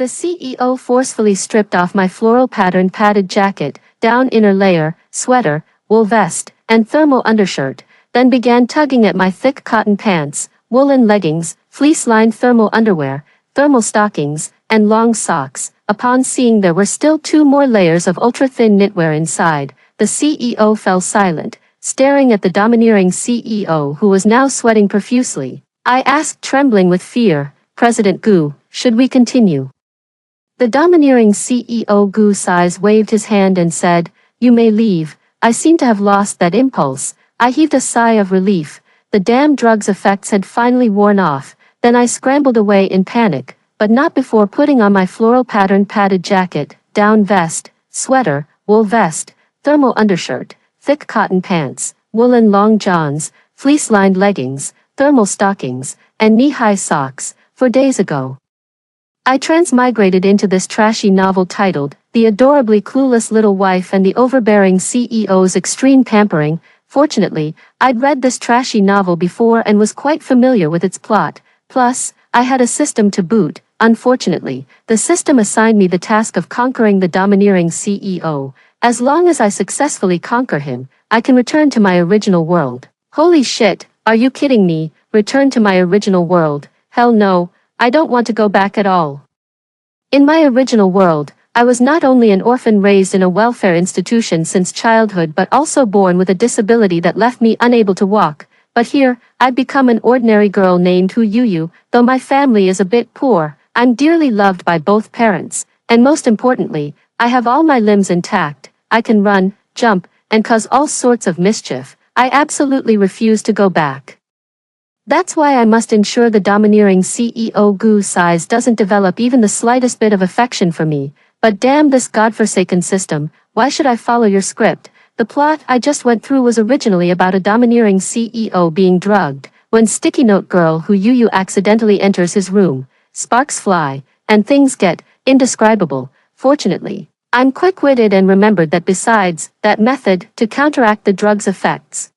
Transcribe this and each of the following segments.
The CEO forcefully stripped off my floral patterned padded jacket, down inner layer, sweater, wool vest, and thermal undershirt, then began tugging at my thick cotton pants, woolen leggings, fleece-lined thermal underwear, thermal stockings, and long socks. Upon seeing there were still 2 more layers of ultra-thin knitwear inside, the CEO fell silent, staring at the domineering CEO who was now sweating profusely. I asked, trembling with fear, "President Gu, should we continue?" The domineering CEO Gu Size waved his hand and said, "You may leave." I seemed to have lost that impulse. I heaved a sigh of relief. The damn drug's effects had finally worn off. Then I scrambled away in panic, but not before putting on my floral patterned padded jacket, down vest, sweater, wool vest, thermal undershirt, thick cotton pants, woolen long johns, fleece-lined leggings, thermal stockings, and knee-high socks. 4 days ago, I transmigrated into this trashy novel titled, The Adorably Clueless Little Wife and the Overbearing CEO's Extreme Pampering. Fortunately, I'd read this trashy novel before and was quite familiar with its plot. Plus, I had a system to boot. Unfortunately, the system assigned me the task of conquering the domineering CEO. As long as I successfully conquer him, I can return to my original world. Holy shit, are you kidding me? Return to my original world? Hell no. I don't want to go back at all. In my original world, I was not only an orphan raised in a welfare institution since childhood but also born with a disability that left me unable to walk. But here, I'd become an ordinary girl named Hu Yuyu. Though my family is a bit poor, I'm dearly loved by both parents, and most importantly, I have all my limbs intact. I can run, jump, and cause all sorts of mischief. I absolutely refuse to go back. That's why I must ensure the domineering CEO Gu Size doesn't develop even the slightest bit of affection for me. But damn this godforsaken system, why should I follow your script? The plot I just went through was originally about a domineering CEO being drugged. When Sticky Note Girl Hu Yuyu accidentally enters his room, sparks fly, and things get indescribable. Fortunately, I'm quick-witted and remembered that besides that method to counteract the drug's effects,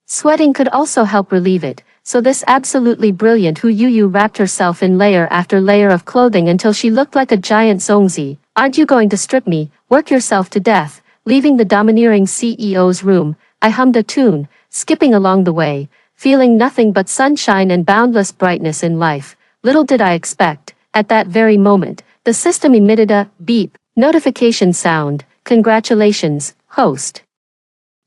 sweating could also help relieve it. So this absolutely brilliant Hu Yuyu wrapped herself in layer after layer of clothing until she looked like a giant zongzi. "Aren't you going to strip me? Work yourself to death." Leaving the domineering CEO's room, I hummed a tune, skipping along the way, feeling nothing but sunshine and boundless brightness in life. Little did I expect, at that very moment, the system emitted a beep notification sound. "Congratulations, host.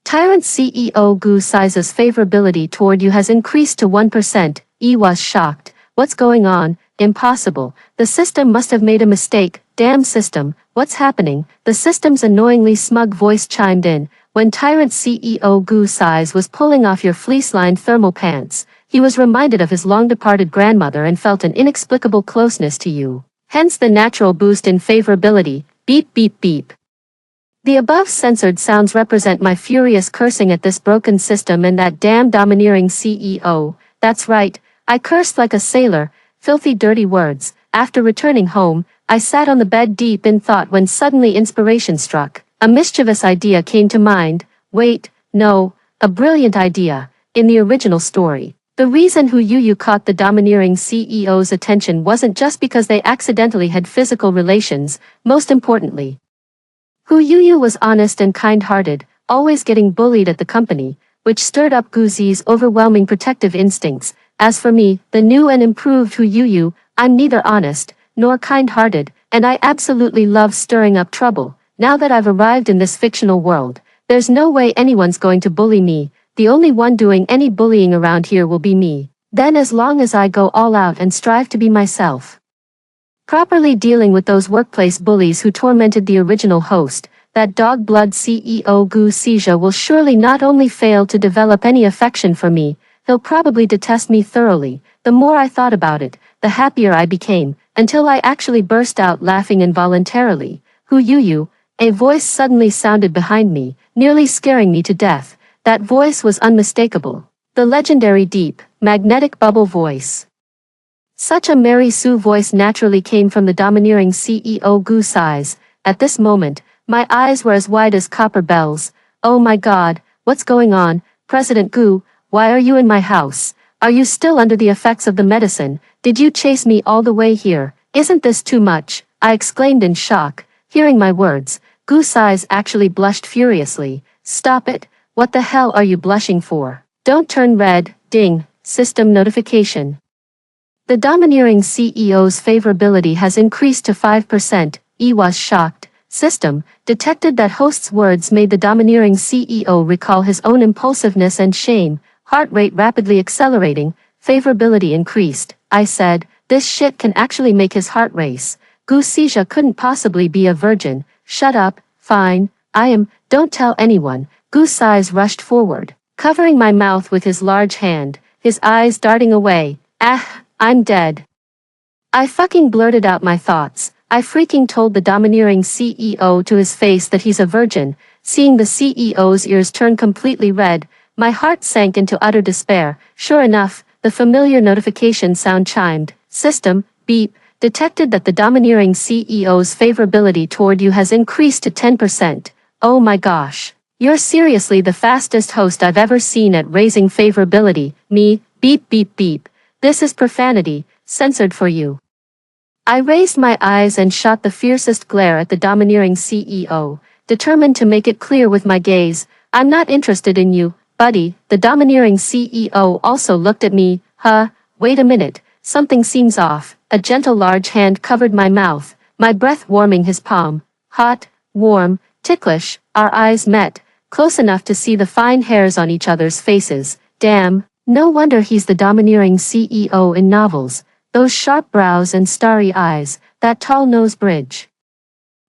Tyrant CEO Gu Size's favorability toward you has increased to 1%. I was shocked. What's going on? Impossible. The system must have made a mistake. Damn system, what's happening? The system's annoyingly smug voice chimed in. When Tyrant CEO Gu Size was pulling off your fleece-lined thermal pants, he was reminded of his long-departed grandmother and felt an inexplicable closeness to you. Hence the natural boost in favorability. Beep beep beep. The above censored sounds represent my furious cursing at this broken system and that damn domineering CEO. That's right, I cursed like a sailor, filthy dirty words. After returning home, I sat on the bed deep in thought when suddenly inspiration struck. A mischievous idea came to mind. Wait, no, a brilliant idea. In the original story, the reason Hu Yuyu caught the domineering CEO's attention wasn't just because they accidentally had physical relations. Most importantly, Hu Yuyu was honest and kind-hearted, always getting bullied at the company, which stirred up Guzi's overwhelming protective instincts. As for me, the new and improved Hu Yuyu, I'm neither honest nor kind-hearted, and I absolutely love stirring up trouble. Now that I've arrived in this fictional world, there's no way anyone's going to bully me. The only one doing any bullying around here will be me. Then as long as I go all out and strive to be myself, properly dealing with those workplace bullies who tormented the original host, that dog-blood CEO Gu Sija will surely not only fail to develop any affection for me, he'll probably detest me thoroughly. The more I thought about it, the happier I became, until I actually burst out laughing involuntarily. Hu Yuyu, a voice suddenly sounded behind me, nearly scaring me to death. That voice was unmistakable. The legendary deep, magnetic bubble voice. Such a Mary Sue voice naturally came from the domineering CEO Gu Size. At this moment, my eyes were as wide as copper bells. Oh my God, what's going on? President Gu, why are you in my house? Are you still under the effects of the medicine? Did you chase me all the way here? Isn't this too much? I exclaimed in shock, hearing my words. Goose Eyes actually blushed furiously. Stop it, what the hell are you blushing for? Don't turn red, ding, system notification. The domineering CEO's favorability has increased to 5%, E was shocked. System, detected that host's words made the domineering CEO recall his own impulsiveness and shame, heart rate rapidly accelerating, favorability increased. I said, this shit can actually make his heart race. Goosija couldn't possibly be a virgin. Shut up, fine, I am, don't tell anyone. Goose Eyes rushed forward, covering my mouth with his large hand, his eyes darting away. Ah, I'm dead. I fucking blurted out my thoughts. I freaking told the domineering CEO to his face that he's a virgin. Seeing the CEO's ears turn completely red, my heart sank into utter despair. Sure enough, the familiar notification sound chimed. System, beep, detected that the domineering CEO's favorability toward you has increased to 10%. Oh my gosh. You're seriously the fastest host I've ever seen at raising favorability. Me, beep beep beep. This is profanity, censored for you. I raised my eyes and shot the fiercest glare at the domineering CEO, determined to make it clear with my gaze, I'm not interested in you, buddy. The domineering CEO also looked at me. Wait a minute, something seems off. A gentle large hand covered my mouth, my breath warming his palm. Hot, warm, ticklish, our eyes met, close enough to see the fine hairs on each other's faces. Damn, no wonder he's the domineering CEO in novels. Those sharp brows and starry eyes, that tall nose bridge.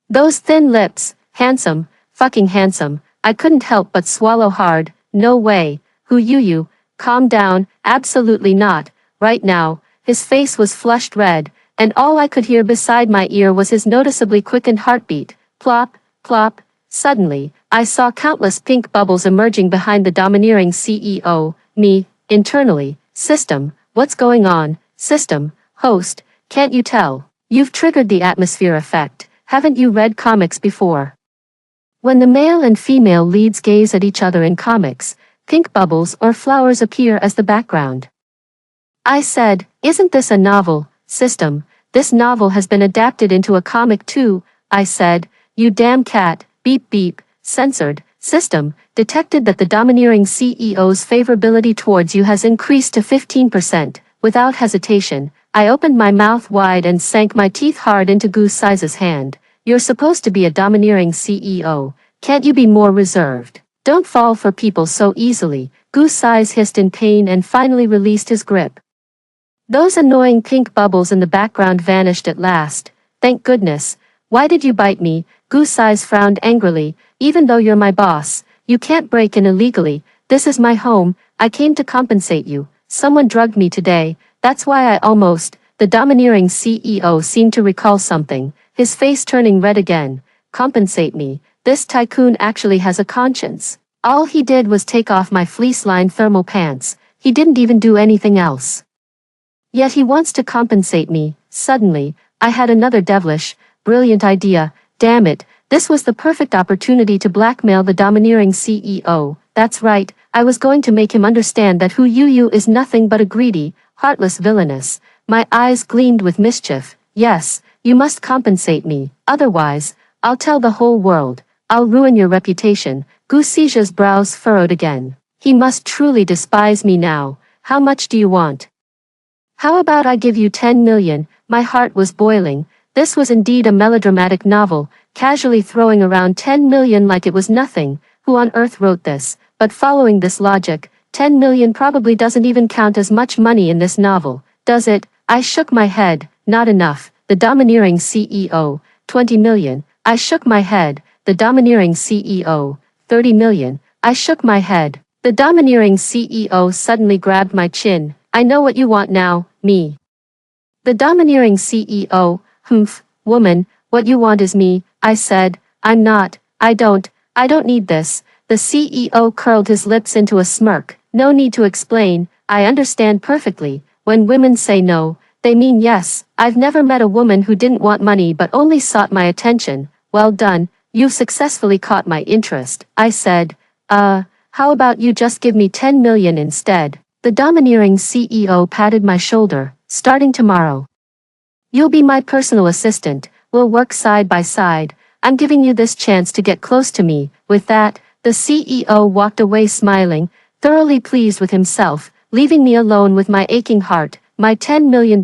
Those thin lips, handsome, fucking handsome. I couldn't help but swallow hard. No way. Who you? Calm down, absolutely not. Right now, his face was flushed red, and all I could hear beside my ear was his noticeably quickened heartbeat. Plop, plop. Suddenly, I saw countless pink bubbles emerging behind the domineering CEO. Me, internally. System, what's going on? System, host, can't you tell? You've triggered the atmosphere effect. Haven't you read comics before? When the male and female leads gaze at each other in comics, pink bubbles or flowers appear as the background. I said, isn't this a novel? System, this novel has been adapted into a comic too. I said, you damn cat, beep beep, censored. System, detected that the domineering CEO's favorability towards you has increased to 15%. Without hesitation, I opened my mouth wide and sank my teeth hard into Goose Size's hand. You're supposed to be a domineering CEO. Can't you be more reserved? Don't fall for people so easily. Goose Size hissed in pain and finally released his grip. Those annoying pink bubbles in the background vanished at last. Thank goodness. Why did you bite me? Goose Eyes frowned angrily. Even though you're my boss, you can't break in illegally. This is my home. I came to compensate you. Someone drugged me today. That's why I almost. The domineering CEO seemed to recall something, his face turning red again. Compensate me. This tycoon actually has a conscience. All he did was take off my fleece-lined thermal pants. He didn't even do anything else. Yet he wants to compensate me. Suddenly, I had another devilish, brilliant idea. Damn it, this was the perfect opportunity to blackmail the domineering CEO. That's right, I was going to make him understand that who you is nothing but a greedy, heartless villainess. My eyes gleamed with mischief. Yes, you must compensate me. Otherwise, I'll tell the whole world. I'll ruin your reputation. Goosija's brows furrowed again. He must truly despise me now. How much do you want? How about I give you 10 million? My heart was boiling. This was indeed a melodramatic novel, casually throwing around 10 million like it was nothing. Who on earth wrote this? But following this logic, 10 million probably doesn't even count as much money in this novel, does it? I shook my head. Not enough. The domineering CEO. 20 million. I shook my head. The domineering CEO. 30 million. I shook my head. The domineering CEO suddenly grabbed my chin. I know what you want now, me. The domineering CEO. Humph, woman, what you want is me. I said, I don't need this. The CEO curled his lips into a smirk. No need to explain. I understand perfectly. When women say no, they mean yes. I've never met a woman who didn't want money but only sought my attention. Well done, you've successfully caught my interest. I said, how about you just give me 10 million instead? The domineering CEO patted my shoulder. Starting tomorrow. You'll be my personal assistant, we'll work side by side, I'm giving you this chance to get close to me." With that, the CEO walked away smiling, thoroughly pleased with himself, leaving me alone with my aching heart, my $10 million.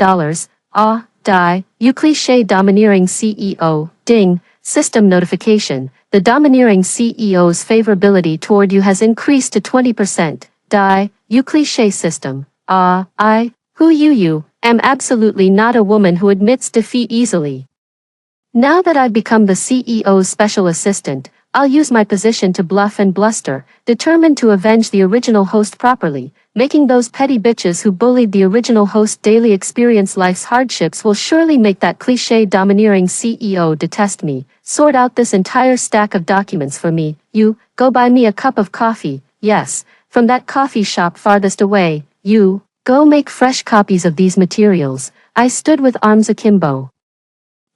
Ah, die, you cliché domineering CEO, ding, system notification. The domineering CEO's favorability toward you has increased to 20%. Die, you cliché system. Who you am absolutely not a woman who admits defeat easily. Now that I've become the CEO's special assistant, I'll use my position to bluff and bluster, determined to avenge the original host properly, making those petty bitches who bullied the original host daily experience life's hardships will surely make that cliché domineering CEO detest me. Sort out this entire stack of documents for me, you, go buy me a cup of coffee, yes, from that coffee shop farthest away, you, go make fresh copies of these materials. I stood with arms akimbo,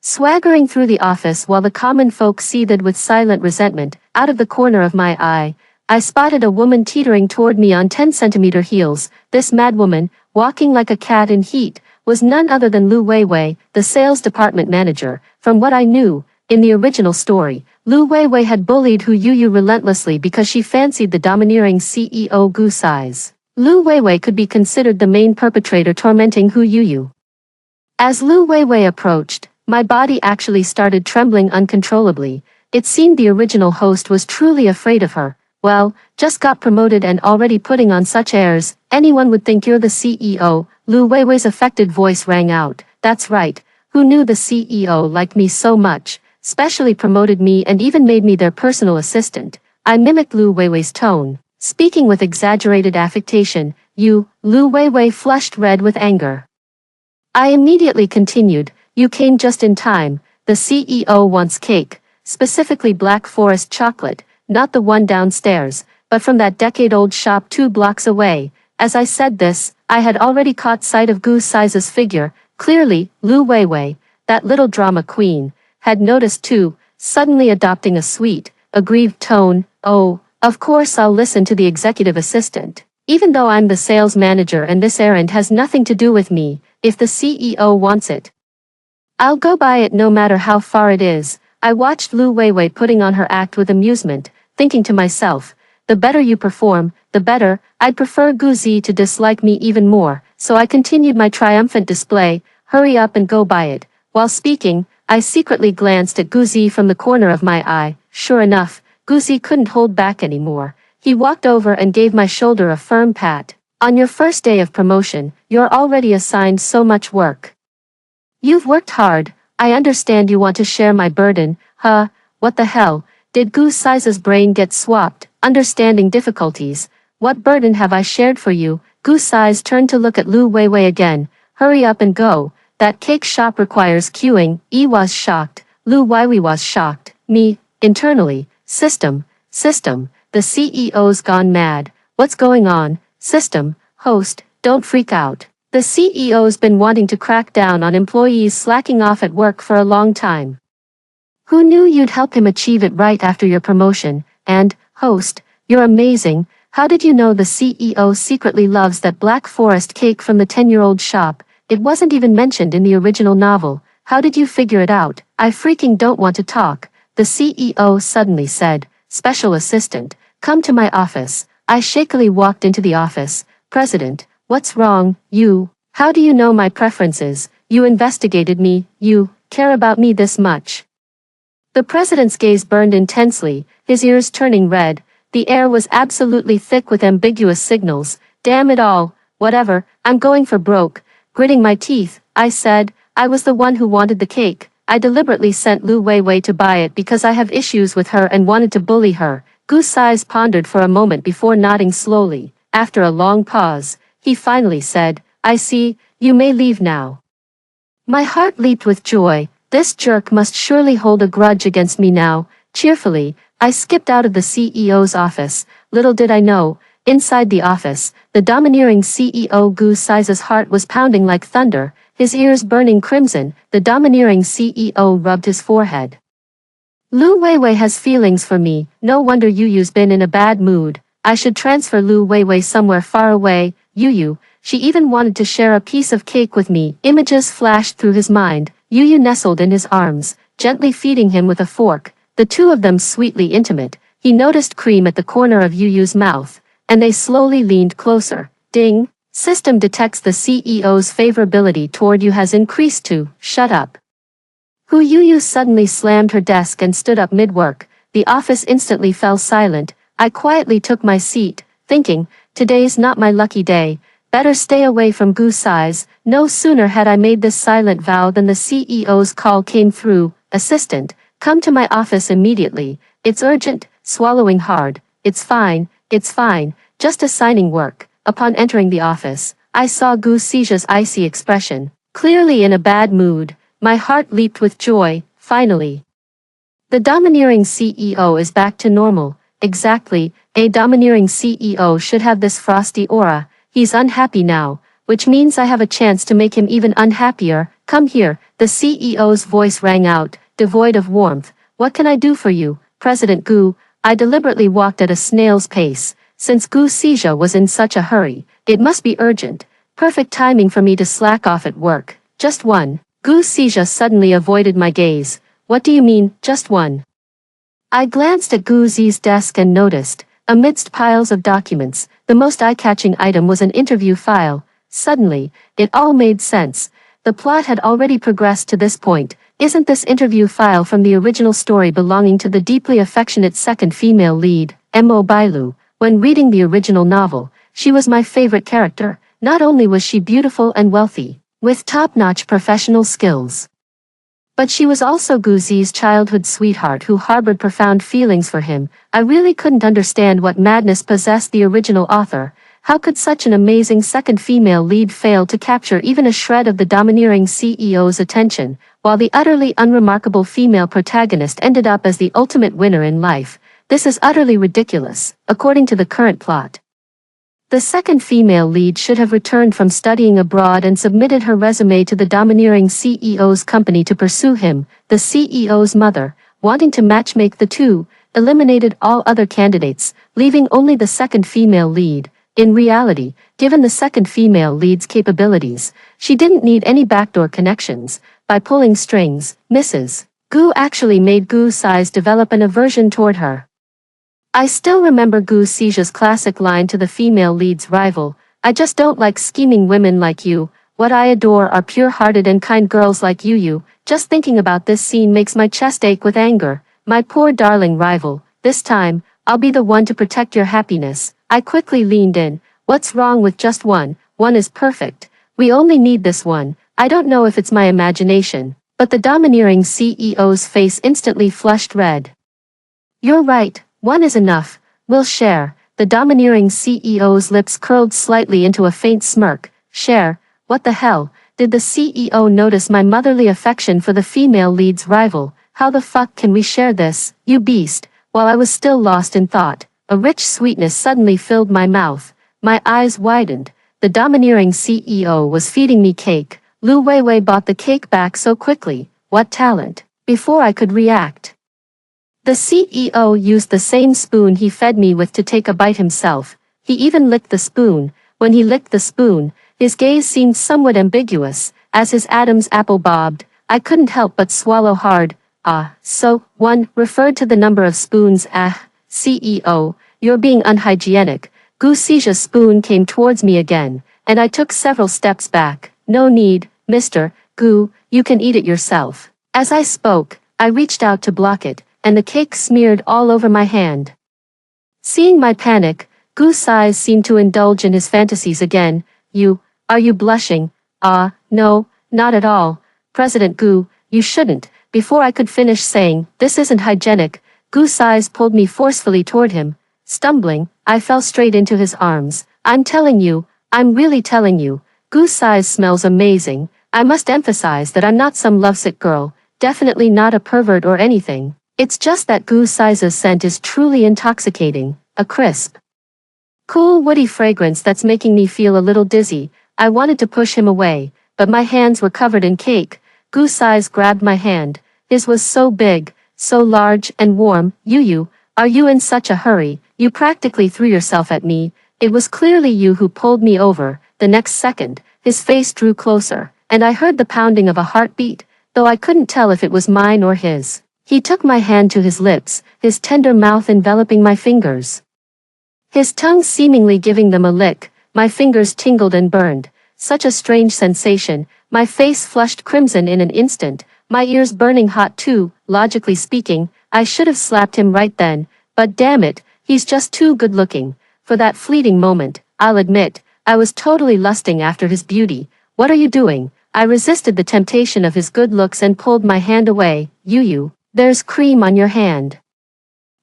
swaggering through the office while the common folk seethed with silent resentment. Out of the corner of my eye, I spotted a woman teetering toward me on 10-centimeter heels. This madwoman, walking like a cat in heat, was none other than Lu Weiwei, the sales department manager. From what I knew, in the original story, Lu Weiwei had bullied Hu Yuyu relentlessly because she fancied the domineering CEO Gu Sai's. Lu Weiwei could be considered the main perpetrator tormenting Hu Yuyu. As Lu Weiwei approached, my body actually started trembling uncontrollably. It seemed the original host was truly afraid of her. Well, just got promoted and already putting on such airs, anyone would think you're the CEO. Lu Weiwei's affected voice rang out. That's right, who knew the CEO liked me so much, specially promoted me and even made me their personal assistant. I mimicked Lu Weiwei's tone, speaking with exaggerated affectation. You, Lu Weiwei flushed red with anger. I immediately continued, you came just in time. The CEO wants cake, specifically Black Forest chocolate, not the one downstairs, but from that decade-old shop 2 blocks away. As I said this, I had already caught sight of Gu Sai's figure. Clearly, Lu Weiwei, that little drama queen, had noticed too, suddenly adopting a sweet, aggrieved tone. Oh, of course I'll listen to the executive assistant, even though I'm the sales manager and this errand has nothing to do with me. If the CEO wants it, I'll go buy it no matter how far it is. I watched Lu Weiwei putting on her act with amusement, thinking to myself, the better you perform, the better. I'd prefer Gu Zi to dislike me even more, so I continued my triumphant display. Hurry up and go buy it. While speaking, I secretly glanced at Gu Zi from the corner of my eye. Sure enough, Gu Zi couldn't hold back anymore. He walked over and gave my shoulder a firm pat. On your first day of promotion, you're already assigned so much work. You've worked hard. I understand you want to share my burden. Huh, what the hell? Did Gu Sai's brain get swapped? Understanding difficulties. What burden have I shared for you? Gu Sai's turned to look at Lu Weiwei again. Hurry up and go. That cake shop requires queuing. Yi was shocked. Lu Weiwei was shocked. Me, internally. System. The CEO's gone mad. What's going on? System, host, don't freak out. The CEO's been wanting to crack down on employees slacking off at work for a long time. Who knew you'd help him achieve it right after your promotion? And, host, you're amazing. How did you know the CEO secretly loves that Black Forest cake from the 10-year-old shop? It wasn't even mentioned in the original novel. How did you figure it out? I freaking don't want to talk. The CEO suddenly said, Special assistant, come to my office. I shakily walked into the office. President, what's wrong? You, how do you know my preferences? You investigated me, you care about me this much. The president's gaze burned intensely, his ears turning red. The air was absolutely thick with ambiguous signals. Damn it all, whatever, I'm going for broke. Gritting my teeth, I said, I was the one who wanted the cake. I deliberately sent Lu Weiwei to buy it because I have issues with her and wanted to bully her. Gu Sai's pondered for a moment before nodding slowly. After a long pause, he finally said, I see, you may leave now. My heart leaped with joy. This jerk must surely hold a grudge against me now. Cheerfully, I skipped out of the CEO's office. Little did I know, inside the office, the domineering CEO Gu Sai's heart was pounding like thunder, his ears burning crimson. The domineering CEO rubbed his forehead. Lu Weiwei has feelings for me. No wonder Yuyu's been in a bad mood. I should transfer Lu Weiwei somewhere far away. Yuyu, She even wanted to share a piece of cake with me. Images flashed through his mind. Yu nestled in his arms, gently feeding him with a fork, the two of them sweetly intimate. He noticed cream at the corner of Yu's mouth, and they slowly leaned closer. Ding! System detects the CEO's favorability toward you has increased to, shut up. Yu suddenly slammed her desk and stood up mid-work. The office instantly fell silent. I quietly took my seat, thinking, today's not my lucky day. Better stay away from Gu Sai's. No sooner had I made this silent vow than the CEO's call came through. Assistant, come to my office immediately. It's urgent. Swallowing hard. It's fine, just assigning work. Upon entering the office, I saw Gu Sija's icy expression, clearly in a bad mood. My heart leaped with joy. Finally, the domineering CEO is back to normal. Exactly, a domineering CEO should have this frosty aura. He's unhappy now, which means I have a chance to make him even unhappier. Come here, the CEO's voice rang out, devoid of warmth. What can I do for you, President Gu? I deliberately walked at a snail's pace. Since Gu Sija was in such a hurry, it must be urgent. Perfect timing for me to slack off at work. Just one. Gu Sija suddenly avoided my gaze. What do you mean, just one? I glanced at Gu Zi's desk and noticed, amidst piles of documents, the most eye-catching item was an interview file. Suddenly, it all made sense. The plot had already progressed to this point. Isn't this interview file from the original story belonging to the deeply affectionate second female lead, Mo Bailu? When reading the original novel, she was my favorite character. Not only was she beautiful and wealthy, with top-notch professional skills, but she was also Gu Zi's childhood sweetheart who harbored profound feelings for him. I really couldn't understand what madness possessed the original author. How could such an amazing second female lead fail to capture even a shred of the domineering CEO's attention, while the utterly unremarkable female protagonist ended up as the ultimate winner in life? This is utterly ridiculous, according to the current plot. The second female lead should have returned from studying abroad and submitted her resume to the domineering CEO's company to pursue him. The CEO's mother, wanting to matchmake the two, eliminated all other candidates, leaving only the second female lead. In reality, given the second female lead's capabilities, she didn't need any backdoor connections. By pulling strings, Mrs. Gu actually made Gu Sai's develop an aversion toward her. I still remember Gu Sija's classic line to the female lead's rival, I just don't like scheming women like you. What I adore are pure-hearted and kind girls like you. Just thinking about this scene makes my chest ache with anger. My poor darling rival, this time, I'll be the one to protect your happiness. I quickly leaned in. What's wrong with just one? One is perfect. We only need this one. I don't know if it's my imagination, but the domineering CEO's face instantly flushed red. You're right. One is enough. We'll share. The domineering CEO's lips curled slightly into a faint smirk. Share? What the hell? Did the CEO notice my motherly affection for the female lead's rival? How the fuck can we share this, you beast? While I was still lost in thought, a rich sweetness suddenly filled my mouth. My eyes widened. The domineering CEO was feeding me cake. Lu Weiwei bought the cake back so quickly. What talent! Before I could react, the CEO used the same spoon he fed me with to take a bite himself. He even licked the spoon. When he licked the spoon, his gaze seemed somewhat ambiguous, as his Adam's apple bobbed. I couldn't help but swallow hard. So, one, referred to the number of spoons. CEO, you're being unhygienic. Gu Sija's spoon came towards me again, and I took several steps back. No need, Mr. Gu, you can eat it yourself. As I spoke, I reached out to block it, and the cake smeared all over my hand. Seeing my panic, Gu Sai seemed to indulge in his fantasies again. Are you blushing? No, not at all. President Gu, you shouldn't. Before I could finish saying, this isn't hygienic, Gu Sai pulled me forcefully toward him. Stumbling, I fell straight into his arms. I'm really telling you, Gu Sai smells amazing. I must emphasize that I'm not some lovesick girl, definitely not a pervert or anything. It's just that Gu Sai's scent is truly intoxicating, a crisp, cool woody fragrance that's making me feel a little dizzy. I wanted to push him away, but my hands were covered in cake. Gu Sai grabbed my hand. His was so big, so large and warm. Are you in such a hurry? You practically threw yourself at me. It was clearly you who pulled me over. The next second, his face drew closer, and I heard the pounding of a heartbeat, though I couldn't tell if it was mine or his. He took my hand to his lips, his tender mouth enveloping my fingers. His tongue seemingly giving them a lick. My fingers tingled and burned. Such a strange sensation. My face flushed crimson in an instant, my ears burning hot too. Logically speaking, I should have slapped him right then, but damn it, he's just too good looking. For that fleeting moment, I'll admit, I was totally lusting after his beauty. What are you doing? I resisted the temptation of his good looks and pulled my hand away. You, there's cream on your hand.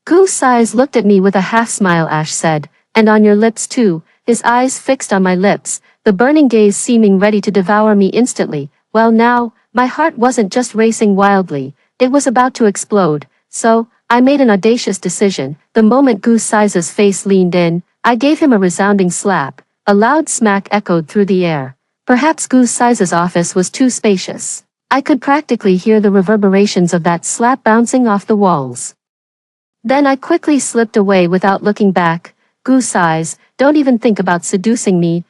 Goose Eyes looked at me with a half-smile. Ash said, and on your lips too. His eyes fixed on my lips, the burning gaze seeming ready to devour me instantly. Well now, my heart wasn't just racing wildly, it was about to explode. So, I made an audacious decision. The moment Goose Eyes' face leaned in, I gave him a resounding slap. A loud smack echoed through the air. Perhaps Goose Eyes' office was too spacious. I could practically hear the reverberations of that slap bouncing off the walls. Then I quickly slipped away without looking back. Goose Eyes, don't even think about seducing me.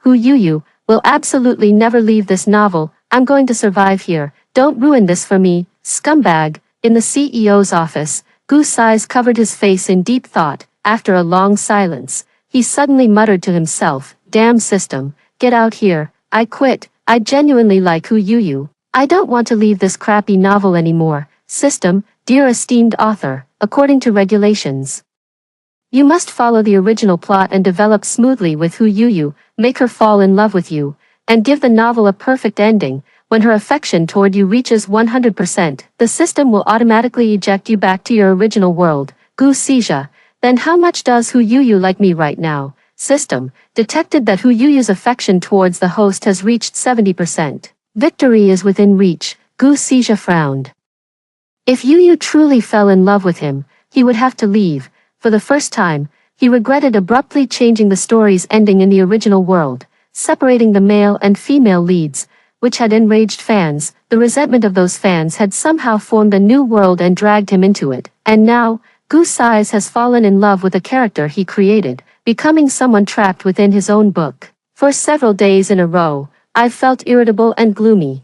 You will absolutely never leave this novel. I'm going to survive here. Don't ruin this for me, scumbag. In the CEO's office, Goose Eyes covered his face in deep thought. After a long silence, he suddenly muttered to himself, damn system, get out here. I quit. I genuinely like you. I don't want to leave this crappy novel anymore. System, dear esteemed author, according to regulations, you must follow the original plot and develop smoothly with you, make her fall in love with you, and give the novel a perfect ending. When her affection toward you reaches 100%, the system will automatically eject you back to your original world. Goose-Seja, then how much does you like me right now? System, detected that Huyu's affection towards the host has reached 70%. Victory is within reach. Goose-Seja frowned. If Yu truly fell in love with him, he would have to leave. For the first time, he regretted abruptly changing the story's ending in the original world, separating the male and female leads, which had enraged fans. The resentment of those fans had somehow formed a new world and dragged him into it. And now, Goose Eyes has fallen in love with a character he created, becoming someone trapped within his own book. For several days in a row, I've felt irritable and gloomy,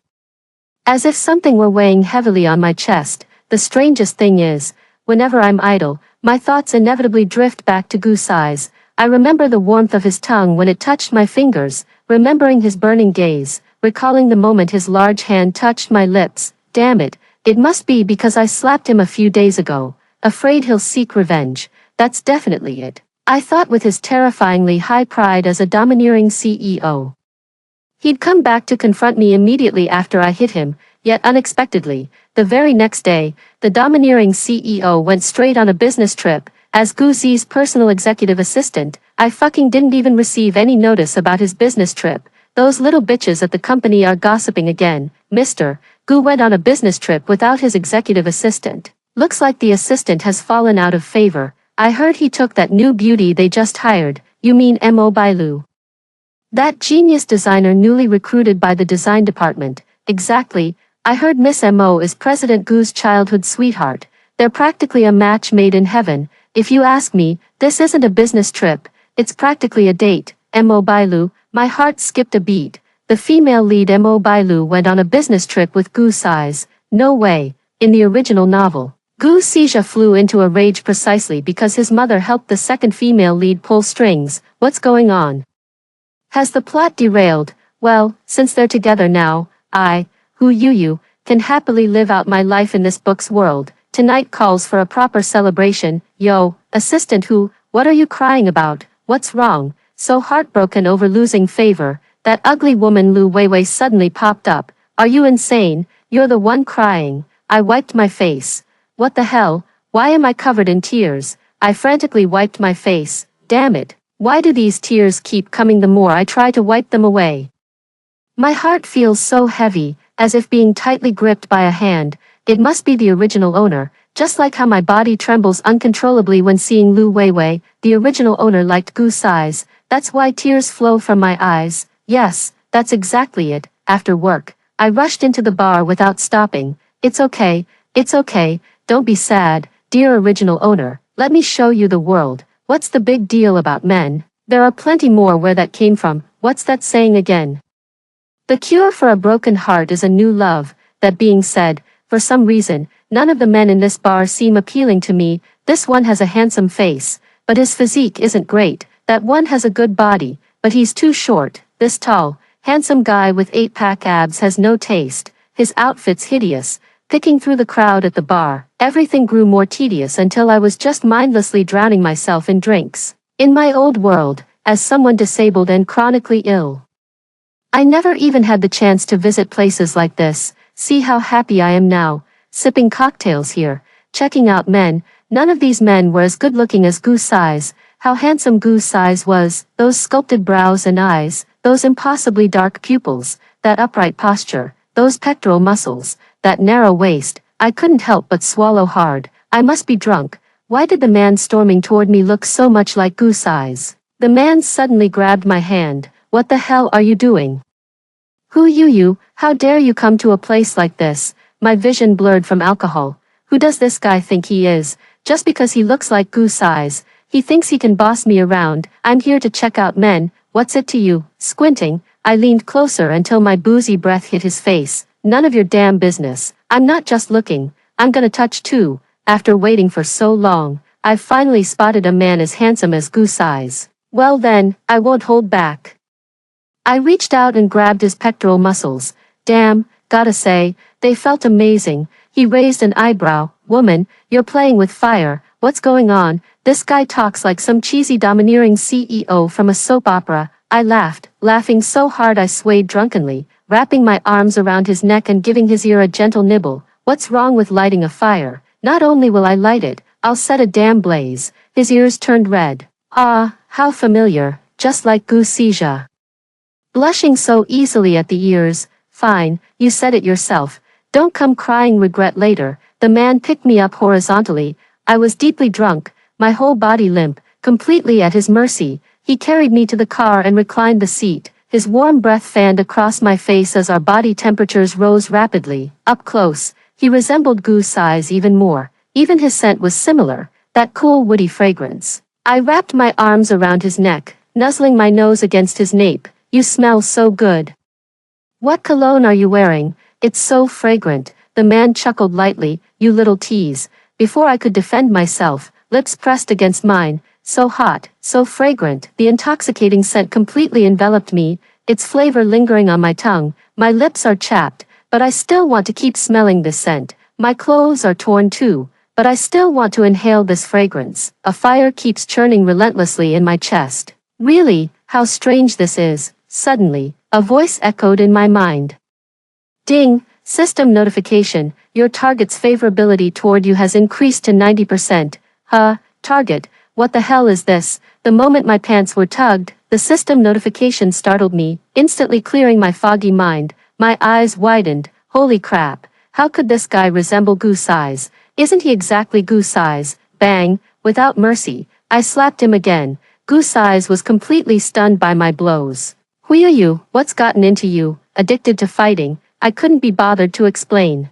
as if something were weighing heavily on my chest. The strangest thing is, whenever I'm idle, my thoughts inevitably drift back to Goose Eyes. I remember the warmth of his tongue when it touched my fingers, remembering his burning gaze, recalling the moment his large hand touched my lips. Damn it, it must be because I slapped him a few days ago. Afraid he'll seek revenge. That's definitely it, I thought, with his terrifyingly high pride as a domineering CEO. He'd come back to confront me immediately after I hit him, yet unexpectedly, the very next day, the domineering CEO went straight on a business trip. As Goose's personal executive assistant, I fucking didn't even receive any notice about his business trip. Those little bitches at the company are gossiping again. Mr. Goo went on a business trip without his executive assistant. Looks like the assistant has fallen out of favor. I heard he took that new beauty they just hired. You mean Mo Bailu? That genius designer newly recruited by the design department. Exactly. I heard Miss Mo is President Goo's childhood sweetheart. They're practically a match made in heaven. If you ask me, this isn't a business trip, it's practically a date. Mo Bailu, my heart skipped a beat. The female lead Mo Bailu went on a business trip with Goose Eyes. No way. In the original novel, Goose-Seja flew into a rage precisely because his mother helped the second female lead pull strings. What's going on? Has the plot derailed? Well, since they're together now, you can happily live out my life in this book's world. Tonight calls for a proper celebration. Yo, assistant Who, what are you crying about? What's wrong? So heartbroken over losing favor, that ugly woman Lu Weiwei suddenly popped up. Are you insane? You're the one crying. I wiped my face. What the hell? Why am I covered in tears? I frantically wiped my face. Damn it. Why do these tears keep coming the more I try to wipe them away? My heart feels so heavy, as if being tightly gripped by a hand. It must be the original owner, just like how my body trembles uncontrollably when seeing Lu Weiwei. The original owner liked Goose Eyes, that's why tears flow from my eyes. Yes, that's exactly it. After work, I rushed into the bar without stopping. It's okay, don't be sad, dear original owner, let me show you the world. What's the big deal about men? There are plenty more where that came from. what's that saying again? The cure for a broken heart is a new love. That being said, for some reason, none of the men in this bar seem appealing to me. This one has a handsome face, but his physique isn't great. That one has a good body, but he's too short. This tall, handsome guy with 8-pack abs has no taste. His outfit's hideous. Picking through the crowd at the bar, everything grew more tedious until I was just mindlessly drowning myself in drinks. In my old world, as someone disabled and chronically ill, I never even had the chance to visit places like this. See how happy I am now, sipping cocktails here, checking out men. None of these men were as good-looking as Goose Size. How handsome Goose Size was, those sculpted brows and eyes, those impossibly dark pupils, that upright posture, those pectoral muscles, that narrow waist. I couldn't help but swallow hard. I must be drunk. Why did the man storming toward me look so much like Goose Eyes? The man suddenly grabbed my hand. What the hell are you doing? Who you? How dare you come to a place like this? My vision blurred from alcohol. Who does this guy think he is? Just because he looks like Goose Eyes, he thinks he can boss me around. I'm here to check out men. What's it to you? Squinting, I leaned closer until my boozy breath hit his face. None of your damn business. I'm not just looking. I'm gonna touch too. After waiting for so long, I've finally spotted a man as handsome as Goose Eyes. Well then, I won't hold back. I reached out and grabbed his pectoral muscles. Damn, gotta say, they felt amazing. He raised an eyebrow. Woman, you're playing with fire. What's going on? This guy talks like some cheesy domineering CEO from a soap opera. I laughed, laughing so hard I swayed drunkenly, wrapping my arms around his neck and giving his ear a gentle nibble. What's wrong with lighting a fire? Not only will I light it, I'll set a damn blaze. His ears turned red. Ah, how familiar, just like Goose Seizure. Blushing so easily at the ears. Fine, you said it yourself. Don't come crying regret later. The man picked me up horizontally. I was deeply drunk, my whole body limp, completely at his mercy. He carried me to the car and reclined the seat. His warm breath fanned across my face as our body temperatures rose rapidly. Up close, he resembled Goose Eyes even more. Even his scent was similar, that cool woody fragrance. I wrapped my arms around his neck, nuzzling my nose against his nape. You smell so good. What cologne are you wearing? It's so fragrant. The man chuckled lightly. You little tease. Before I could defend myself, lips pressed against mine. So hot, so fragrant. The intoxicating scent completely enveloped me, its flavor lingering on my tongue. My lips are chapped, but I still want to keep smelling this scent. My clothes are torn too, but I still want to inhale this fragrance. A fire keeps churning relentlessly in my chest. Really, how strange this is. Suddenly, a voice echoed in my mind. Ding, system notification, your target's favorability toward you has increased to 90%. Target, what the hell is this? The moment my pants were tugged, the system notification startled me, instantly clearing my foggy mind. My eyes widened. Holy crap, how could this guy resemble Goose Eyes? Isn't he exactly Goose Eyes? Bang, without mercy, I slapped him again. Goose Eyes was completely stunned by my blows. Who are you? What's gotten into you? Addicted to fighting? I couldn't be bothered to explain.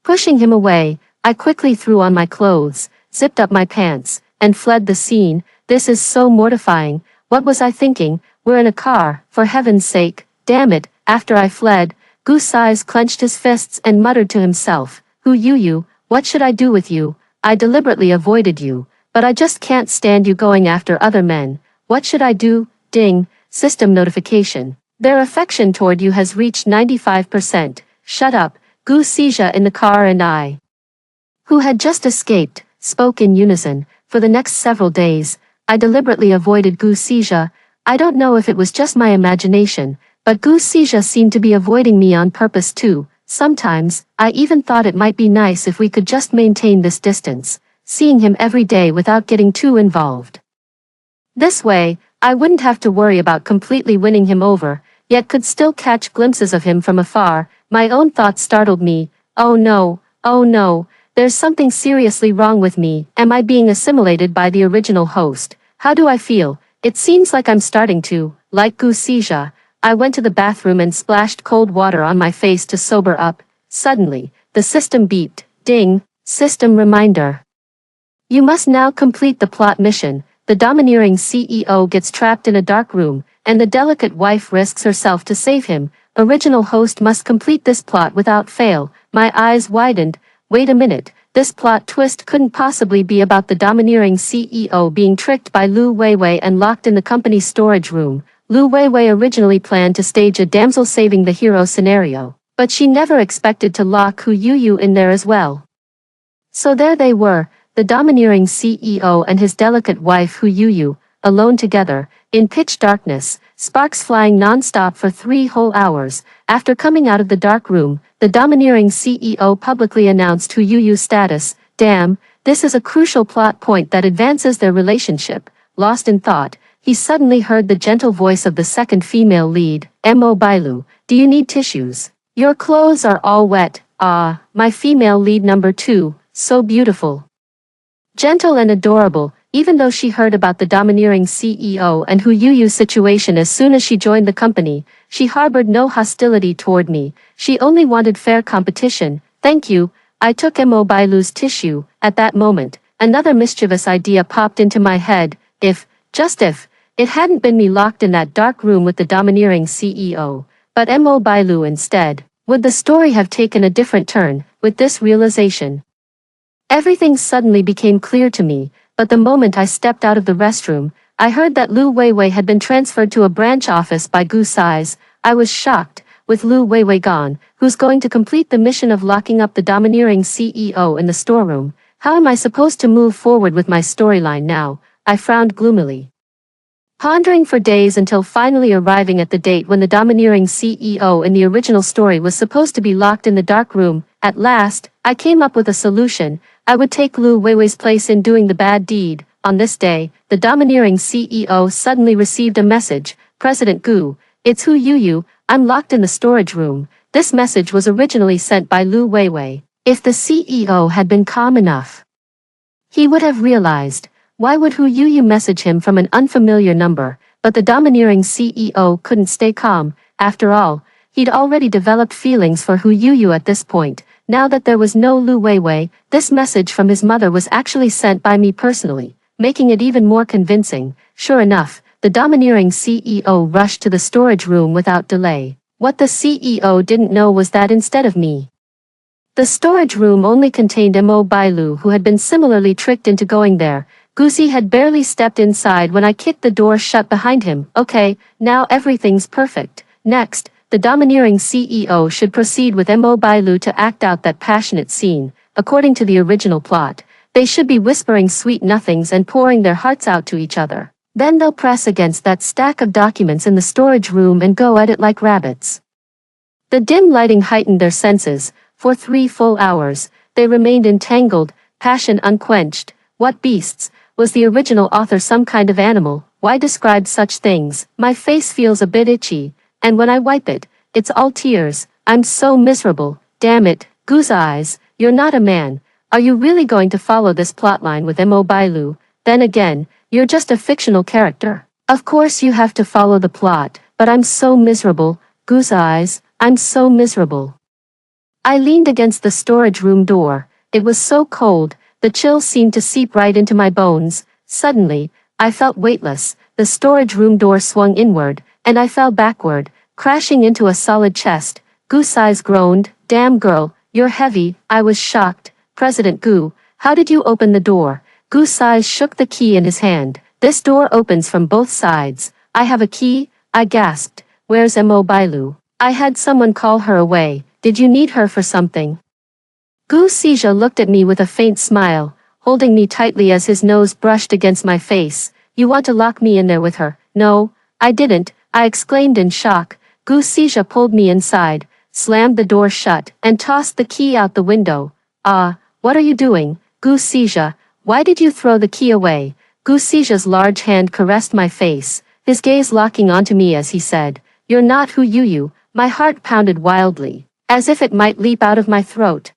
Pushing him away, I quickly threw on my clothes, zipped up my pants, and fled the scene. This is so mortifying. What was I thinking? We're in a car, for heaven's sake. Damn it. After I fled, Goose Eyes clenched his fists and muttered to himself. Who you? What should I do with you? I deliberately avoided you, but I just can't stand you going after other men. What should I do? Ding. System notification. Their affection toward you has reached 95%. Shut up. Goose Seizure in the car and I, who had just escaped, spoke in unison. For the next several days, I deliberately avoided Goose Seizure. I don't know if it was just my imagination, but Goose Seizure seemed to be avoiding me on purpose too. Sometimes, I even thought it might be nice if we could just maintain this distance, seeing him every day without getting too involved. This way, I wouldn't have to worry about completely winning him over, yet could still catch glimpses of him from afar. My own thoughts startled me. Oh no, there's something seriously wrong with me. Am I being assimilated by the original host? How do I feel? It seems like I'm starting to, like Goose Seizure. I went to the bathroom and splashed cold water on my face to sober up. Suddenly, the system beeped. Ding, system reminder. You must now complete the plot mission. The domineering CEO gets trapped in a dark room, and the delicate wife risks herself to save him. Original host must complete this plot without fail. My eyes widened. Wait a minute, this plot twist couldn't possibly be about the domineering CEO being tricked by Lu Weiwei and locked in the company's storage room. Lu Weiwei originally planned to stage a damsel saving the hero scenario, but she never expected to lock Hu Yuyu in there as well. So there they were, the domineering CEO and his delicate wife Hu Yuyu, alone together, in pitch darkness, sparks flying non-stop for 3 whole hours. After coming out of the dark room, the domineering CEO publicly announced Hu Yuyu's status. Damn, this is a crucial plot point that advances their relationship. Lost in thought, he suddenly heard the gentle voice of the second female lead, Mo Bailu. Do you need tissues? Your clothes are all wet. Ah, my female lead number 2, so beautiful. Gentle and adorable, even though she heard about the domineering CEO and Hu Yuyu's situation as soon as she joined the company, she harbored no hostility toward me. She only wanted fair competition. Thank you. I took Mo Bailu's tissue. At that moment, another mischievous idea popped into my head. Just if, it hadn't been me locked in that dark room with the domineering CEO, but Mo Bailu instead, would the story have taken a different turn? With this realization, everything suddenly became clear to me. But the moment I stepped out of the restroom, I heard that Lu Weiwei had been transferred to a branch office by Gu Sai's. I was shocked. With Lu Weiwei gone, who's going to complete the mission of locking up the domineering CEO in the storeroom? How am I supposed to move forward with my storyline now? I frowned gloomily, pondering for days until finally arriving at the date when the domineering CEO in the original story was supposed to be locked in the dark room. At last, I came up with a solution. I would take Lu Weiwei's place in doing the bad deed. On this day, the domineering CEO suddenly received a message. President Gu, it's Hu Yuyu, I'm locked in the storage room. This message was originally sent by Lu Weiwei. If the CEO had been calm enough, he would have realized. Why would Hu Yuyu message him from an unfamiliar number? But the domineering CEO couldn't stay calm. After all, he'd already developed feelings for Hu Yuyu at this point. Now that there was no Lu Weiwei, this message from his mother was actually sent by me personally, making it even more convincing. Sure enough, the domineering CEO rushed to the storage room without delay. What the CEO didn't know was that instead of me, the storage room only contained Mo Bailu, who had been similarly tricked into going there. Gusi had barely stepped inside when I kicked the door shut behind him. Okay, now everything's perfect. Next, the domineering CEO should proceed with Mo Bailu to act out that passionate scene. According to the original plot, they should be whispering sweet nothings and pouring their hearts out to each other. Then they'll press against that stack of documents in the storage room and go at it like rabbits. The dim lighting heightened their senses. For 3 full hours, they remained entangled, passion unquenched. What beasts? Was the original author some kind of animal? Why describe such things? My face feels a bit itchy, and when I wipe it, it's all tears. I'm so miserable. Damn it, Goose Eyes, you're not a man. Are you really going to follow this plotline with Mo Bailu? Then again, you're just a fictional character. Of course you have to follow the plot, but I'm so miserable. Goose Eyes, I'm so miserable. I leaned against the storage room door. It was so cold. The chill seemed to seep right into my bones. Suddenly, I felt weightless. The storage room door swung inward, and I fell backward, crashing into a solid chest. Goose Eyes groaned. Damn girl, you're heavy. I was shocked. President Gu, how did you open the door? Goose Eyes shook the key in his hand. This door opens from both sides. I have a key, I gasped. Where's Mo Bailu? I had someone call her away. Did you need her for something? Gu Sija looked at me with a faint smile, holding me tightly as his nose brushed against my face. You want to lock me in there with her? No, I didn't, I exclaimed in shock. Gu Sija pulled me inside, slammed the door shut, and tossed the key out the window. Ah, what are you doing, Gu Sija? Why did you throw the key away? Gu Sija's large hand caressed my face, his gaze locking onto me as he said, You're not Hu Yuyu. My heart pounded wildly, as if it might leap out of my throat.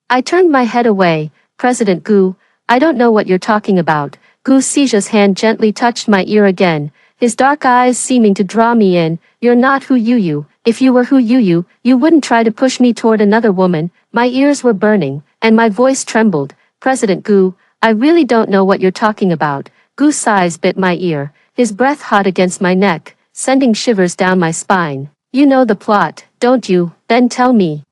I turned my head away. President Gu, I don't know what you're talking about. Gu Sija's hand gently touched my ear again, his dark eyes seeming to draw me in. You're not Hu Yuyu. If you were Hu Yuyu, you wouldn't try to push me toward another woman. My ears were burning, and my voice trembled. President Gu, I really don't know what you're talking about. Gu Si's bit my ear, his breath hot against my neck. sending shivers down my spine. You know the plot, don't you? Then tell me.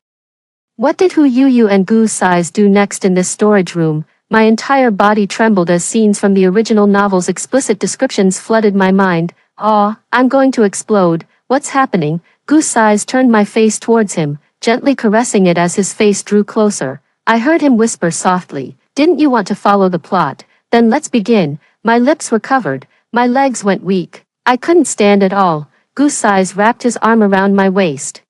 What did Hu Yu and Gu Sais do next in this storage room? My entire body trembled as scenes from the original novel's explicit descriptions flooded my mind. I'm going to explode. What's happening? Gu Sais turned my face towards him, gently caressing it as his face drew closer. I heard him whisper softly, "Didn't you want to follow the plot? Then let's begin." My lips were covered, my legs went weak. I couldn't stand at all. Gu Sais wrapped his arm around my waist,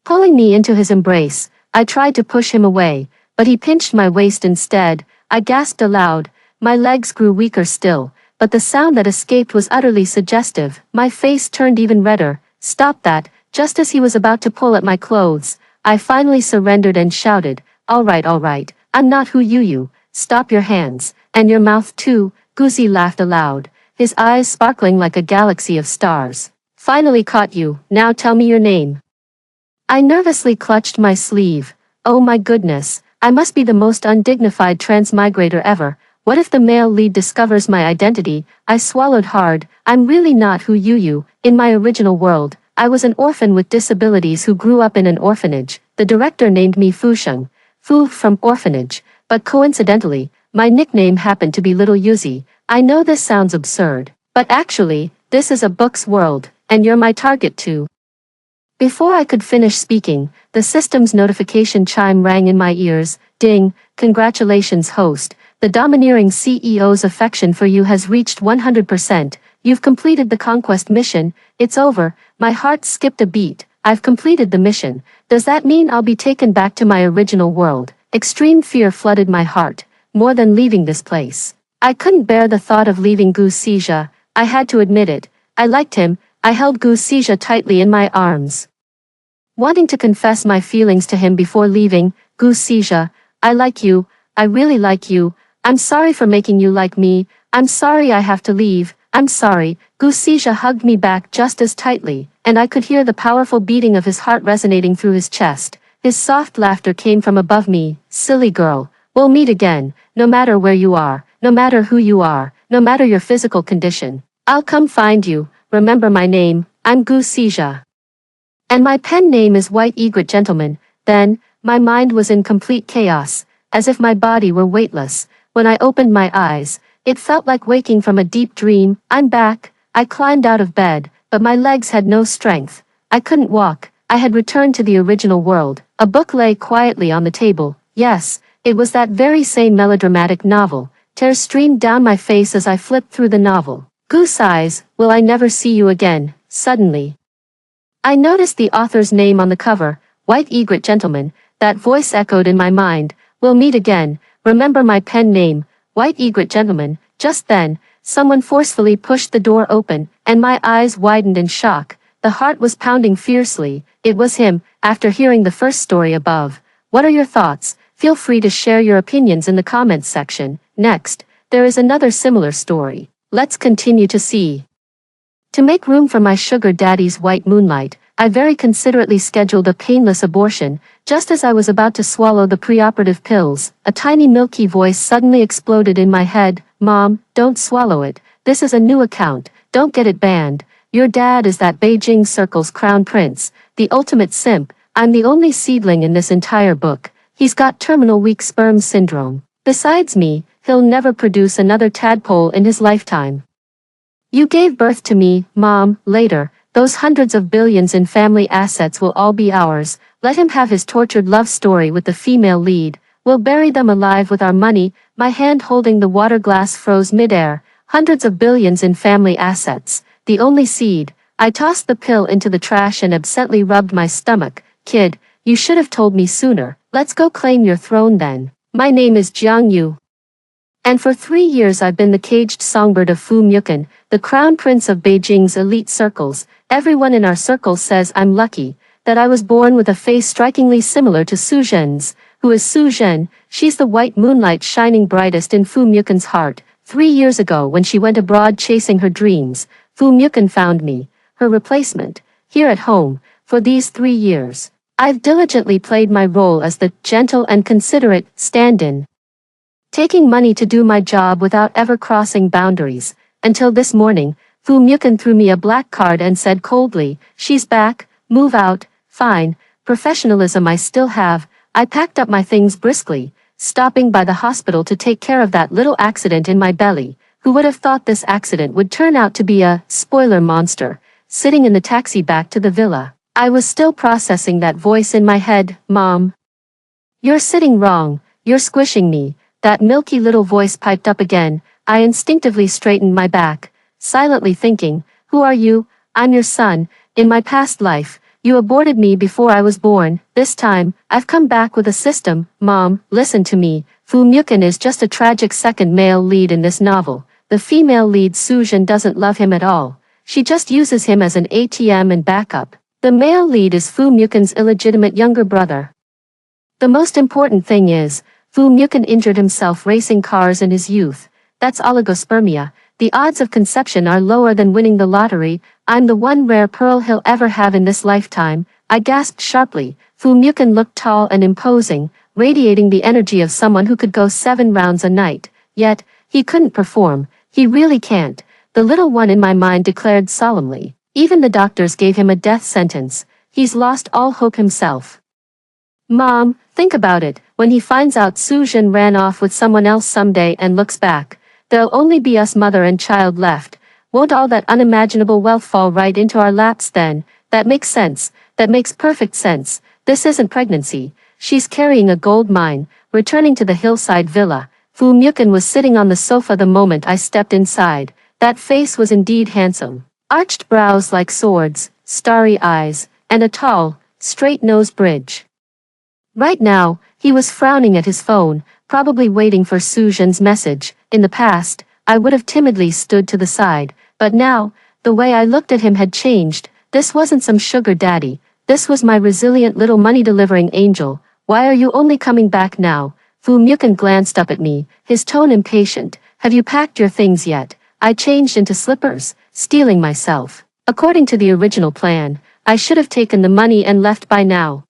pulling me into his embrace. I tried to push him away, but he pinched my waist instead. I gasped aloud. My legs grew weaker still, but the sound that escaped was utterly suggestive. My face turned even redder. "Stop that!" Just as he was about to pull at my clothes, I finally surrendered and shouted, all right, I'm not Hu Yu. Stop your hands, and your mouth too." Guzi laughed aloud, his eyes sparkling like a galaxy of stars. "Finally caught you, now tell me your name." I nervously clutched my sleeve. Oh my goodness, I must be the most undignified transmigrator ever. What if the male lead discovers my identity? I swallowed hard. I'm really not Hu Yu. In my original world, I was an orphan with disabilities who grew up in an orphanage. The director named me Fusheng, Fu from orphanage, but coincidentally, my nickname happened to be Little Yuzi. I know this sounds absurd, but actually, this is a book's world, and you're my target too. Before I could finish speaking, the system's notification chime rang in my ears. Ding, congratulations host, the domineering CEO's affection for you has reached 100%. You've completed the conquest mission. It's over. My heart skipped a beat. I've completed the mission. Does that mean I'll be taken back to my original world? Extreme fear flooded my heart, more than leaving this place. I couldn't bear the thought of leaving Gu Sija. I had to admit it. I liked him. I held Gu Sija tightly in my arms, wanting to confess my feelings to him before leaving. "Gu Sija, I like you. I really like you. I'm sorry for making you like me. I'm sorry I have to leave. I'm sorry." Gu Sija hugged me back just as tightly, and I could hear the powerful beating of his heart resonating through his chest. His soft laughter came from above me. "Silly girl, we'll meet again, no matter where you are, no matter who you are, no matter your physical condition. I'll come find you. Remember my name, I'm Gu Sija. And my pen name is White Egret Gentleman." Then, my mind was in complete chaos, as if my body were weightless. When I opened my eyes, it felt like waking from a deep dream. "I'm back." I climbed out of bed, but my legs had no strength. I couldn't walk. I had returned to the original world. A book lay quietly on the table. Yes, it was that very same melodramatic novel. Tears streamed down my face as I flipped through the novel. "Gu Sais, will I never see you again?" Suddenly, I noticed the author's name on the cover, White Egret Gentleman. That voice echoed in my mind. "We'll meet again. Remember my pen name, White Egret Gentleman." Just then, someone forcefully pushed the door open, and my eyes widened in shock. The heart was pounding fiercely. It was him. After hearing the first story above, what are your thoughts? Feel free to share your opinions in the comments section. Next, there is another similar story. Let's continue to see. To make room for my sugar daddy's white moonlight, I very considerately scheduled a painless abortion. Just as I was about to swallow the preoperative pills, a tiny milky voice suddenly exploded in my head. "Mom, don't swallow it. This is a new account. Don't get it banned. Your dad is that Beijing Circle's crown prince, the ultimate simp. I'm the only seedling in this entire book. He's got terminal weak sperm syndrome. Besides me, he'll never produce another tadpole in his lifetime. You gave birth to me, Mom. Later, those hundreds of billions in family assets will all be ours. Let him have his tortured love story with the female lead. We'll bury them alive with our money." My hand holding the water glass froze midair. Hundreds of billions in family assets. The only seed. I tossed the pill into the trash and absently rubbed my stomach. "Kid, you should have told me sooner. Let's go claim your throne then. My name is Jiang Yu. And for 3 years I've been the caged songbird of Fu Myukan, the crown prince of Beijing's elite circles. Everyone in our circle says I'm lucky, that I was born with a face strikingly similar to Su Zhen's. Who is Su Zhen? She's the white moonlight shining brightest in Fu Myukan's heart. 3 years ago when she went abroad chasing her dreams, Fu Myukan found me, her replacement, here at home. For these 3 years, I've diligently played my role as the gentle and considerate stand-in, taking money to do my job without ever crossing boundaries, until this morning, Fu Mukin threw me a black card and said coldly, "She's back, move out." Fine, professionalism I still have. I packed up my things briskly, stopping by the hospital to take care of that little accident in my belly. Who would have thought this accident would turn out to be a spoiler monster? Sitting in the taxi back to the villa, I was still processing that voice in my head. "Mom, you're sitting wrong, you're squishing me." That milky little voice piped up again. I instinctively straightened my back, silently thinking, "Who are you?" "I'm your son. In my past life, you aborted me before I was born. This time, I've come back with a system." "Mom, listen to me. Fu Mukin is just a tragic second male lead in this novel. The female lead Sujin doesn't love him at all. She just uses him as an ATM and backup. The male lead is Fu Mukin's illegitimate younger brother. The most important thing is, Fu Mukin injured himself racing cars in his youth. That's oligospermia. The odds of conception are lower than winning the lottery. I'm the one rare pearl he'll ever have in this lifetime." I gasped sharply. Fu Mukin looked tall and imposing, radiating the energy of someone who could go 7 rounds a night. Yet, he couldn't perform. He really can't. The little one in my mind declared solemnly. Even the doctors gave him a death sentence. He's lost all hope himself. "Mom, think about it. When he finds out Sujin ran off with someone else someday and looks back, there'll only be us mother and child left. Won't all that unimaginable wealth fall right into our laps then?" "That makes sense. That makes perfect sense. This isn't pregnancy. She's carrying a gold mine." Returning to the hillside villa, Fu Mukin was sitting on the sofa the moment I stepped inside. That face was indeed handsome. Arched brows like swords, starry eyes, and a tall, straight-nosed bridge. Right now, he was frowning at his phone, probably waiting for Sujin's message. In the past, I would have timidly stood to the side, but now, the way I looked at him had changed. This wasn't some sugar daddy. This was my resilient little money-delivering angel. "Why are you only coming back now?" Fu Mukin glanced up at me, his tone impatient. "Have you packed your things yet?" I changed into slippers, steeling myself. According to the original plan, I should have taken the money and left by now.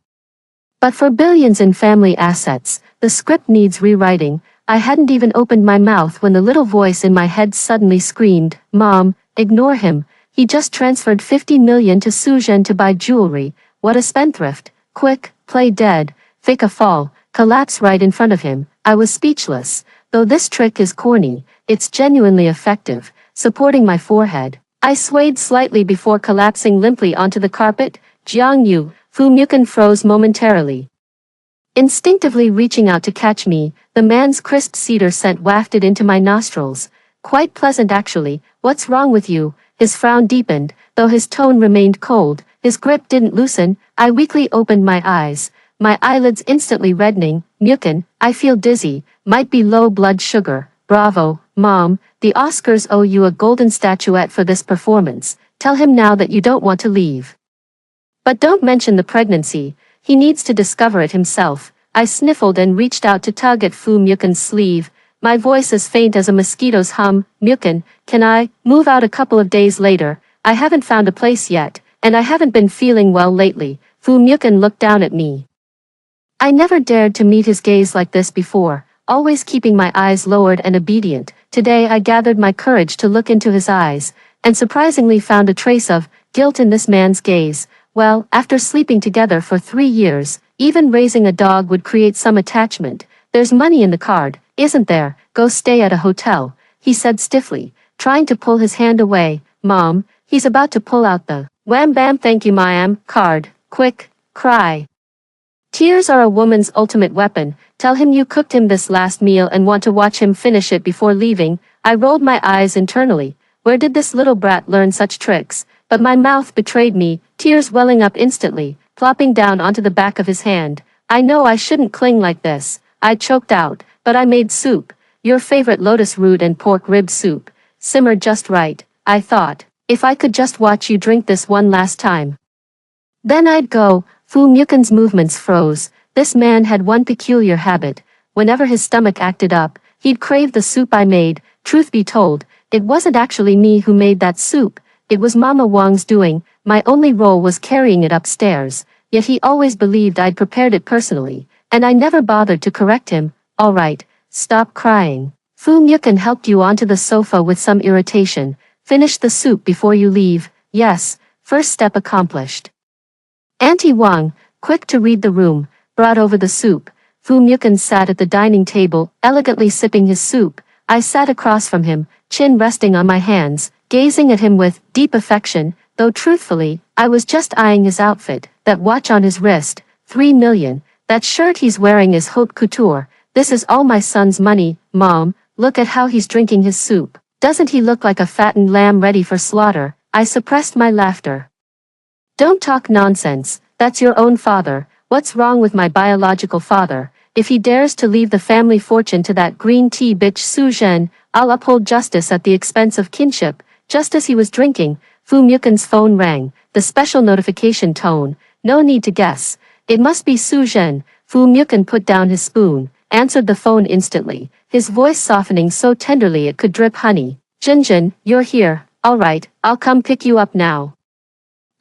But for billions in family assets, the script needs rewriting. I hadn't even opened my mouth when the little voice in my head suddenly screamed, "Mom, ignore him. He just transferred 50 million to Sujin to buy jewelry. What a spendthrift. Quick, play dead, fake a fall, collapse right in front of him." I was speechless. Though this trick is corny, it's genuinely effective. Supporting my forehead, I swayed slightly before collapsing limply onto the carpet. "Jiang Yu." Fu Mukin froze momentarily. Instinctively reaching out to catch me, the man's crisp cedar scent wafted into my nostrils. "Quite pleasant actually. What's wrong with you?" His frown deepened, though his tone remained cold. His grip didn't loosen. I weakly opened my eyes, my eyelids instantly reddening. "Mukin, I feel dizzy. Might be low blood sugar." "Bravo, Mom. The Oscars owe you a golden statuette for this performance. Tell him now that you don't want to leave. But don't mention the pregnancy. He needs to discover it himself." I sniffled and reached out to tug at Fu Mukin's sleeve, my voice as faint as a mosquito's hum. "Mukin, can I move out a couple of days later? I haven't found a place yet, and I haven't been feeling well lately." Fu Mukin looked down at me. I never dared to meet his gaze like this before, always keeping my eyes lowered and obedient. Today I gathered my courage to look into his eyes, and surprisingly found a trace of guilt in this man's gaze. "Well, after sleeping together for 3 years, even raising a dog would create some attachment. There's money in the card, isn't there? Go stay at a hotel," he said stiffly, trying to pull his hand away. "Mom," he's about to pull out the wham bam thank you ma'am card. "Quick, cry. Tears are a woman's ultimate weapon. Tell him you cooked him this last meal and want to watch him finish it before leaving." I rolled my eyes internally. Where did this little brat learn such tricks? But my mouth betrayed me, tears welling up instantly, plopping down onto the back of his hand. "I know I shouldn't cling like this," I choked out, "but I made soup. Your favorite lotus root and pork rib soup. Simmered just right. I thought, if I could just watch you drink this one last time, then I'd go." Fu Mukin's movements froze. This man had one peculiar habit. Whenever his stomach acted up, he'd crave the soup I made. Truth be told, it wasn't actually me who made that soup. It was Mama Wang's doing. My only role was carrying it upstairs. Yet he always believed I'd prepared it personally, and I never bothered to correct him. "All right, stop crying." Fu Mukin helped you onto the sofa with some irritation. Finish the soup before you leave. Yes, first step accomplished. Auntie Wang, quick to read the room, brought over the soup. Fu Mukan sat at the dining table, elegantly sipping his soup. I sat across from him, chin resting on my hands, gazing at him with deep affection, though truthfully, I was just eyeing his outfit, that watch on his wrist, 3 million, that shirt he's wearing is haute couture. This is all my son's money, Mom, look at how he's drinking his soup. Doesn't he look like a fattened lamb ready for slaughter? I suppressed my laughter. Don't talk nonsense, that's your own father. What's wrong with my biological father? If he dares to leave the family fortune to that green tea bitch Su Zhen, I'll uphold justice at the expense of kinship. Just as he was drinking, Fu Mukan's phone rang, the special notification tone. No need to guess. It must be Su Zhen. Fu Mukan put down his spoon, answered the phone instantly, his voice softening so tenderly it could drip honey. Jinjin, you're here. All right, I'll come pick you up now.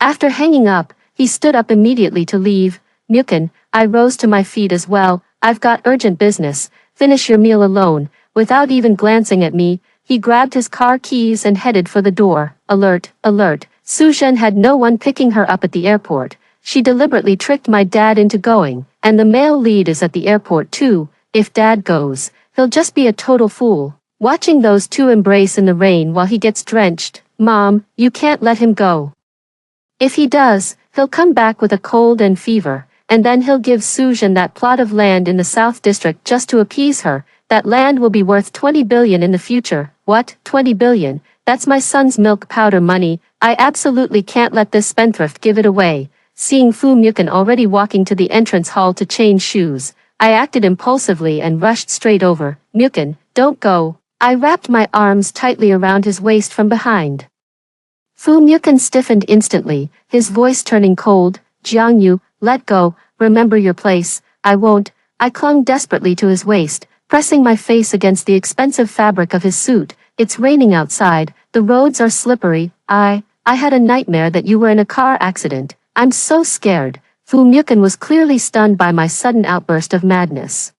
After hanging up, he stood up immediately to leave. Mukan, I rose to my feet as well. I've got urgent business. Finish your meal alone. Without even glancing at me, he grabbed his car keys and headed for the door. Alert, alert. Su Zhen had no one picking her up at the airport. She deliberately tricked my dad into going, and the male lead is at the airport too. If dad goes, he'll just be a total fool. Watching those two embrace in the rain while he gets drenched. Mom, you can't let him go. If he does, he'll come back with a cold and fever, and then he'll give Su Zhen that plot of land in the South District just to appease her. That land will be worth 20 billion in the future. What, 20 billion? That's my son's milk powder money. I absolutely can't let this spendthrift give it away. Seeing Fu Mukan already walking to the entrance hall to change shoes, I acted impulsively and rushed straight over. Mukan, don't go. I wrapped my arms tightly around his waist from behind. Fu Mukan stiffened instantly, his voice turning cold. Jiangyu, let go, remember your place. I won't. I clung desperately to his waist, pressing my face against the expensive fabric of his suit. It's raining outside, the roads are slippery. I had a nightmare that you were in a car accident. I'm so scared. Fu Mukan was clearly stunned by my sudden outburst of madness.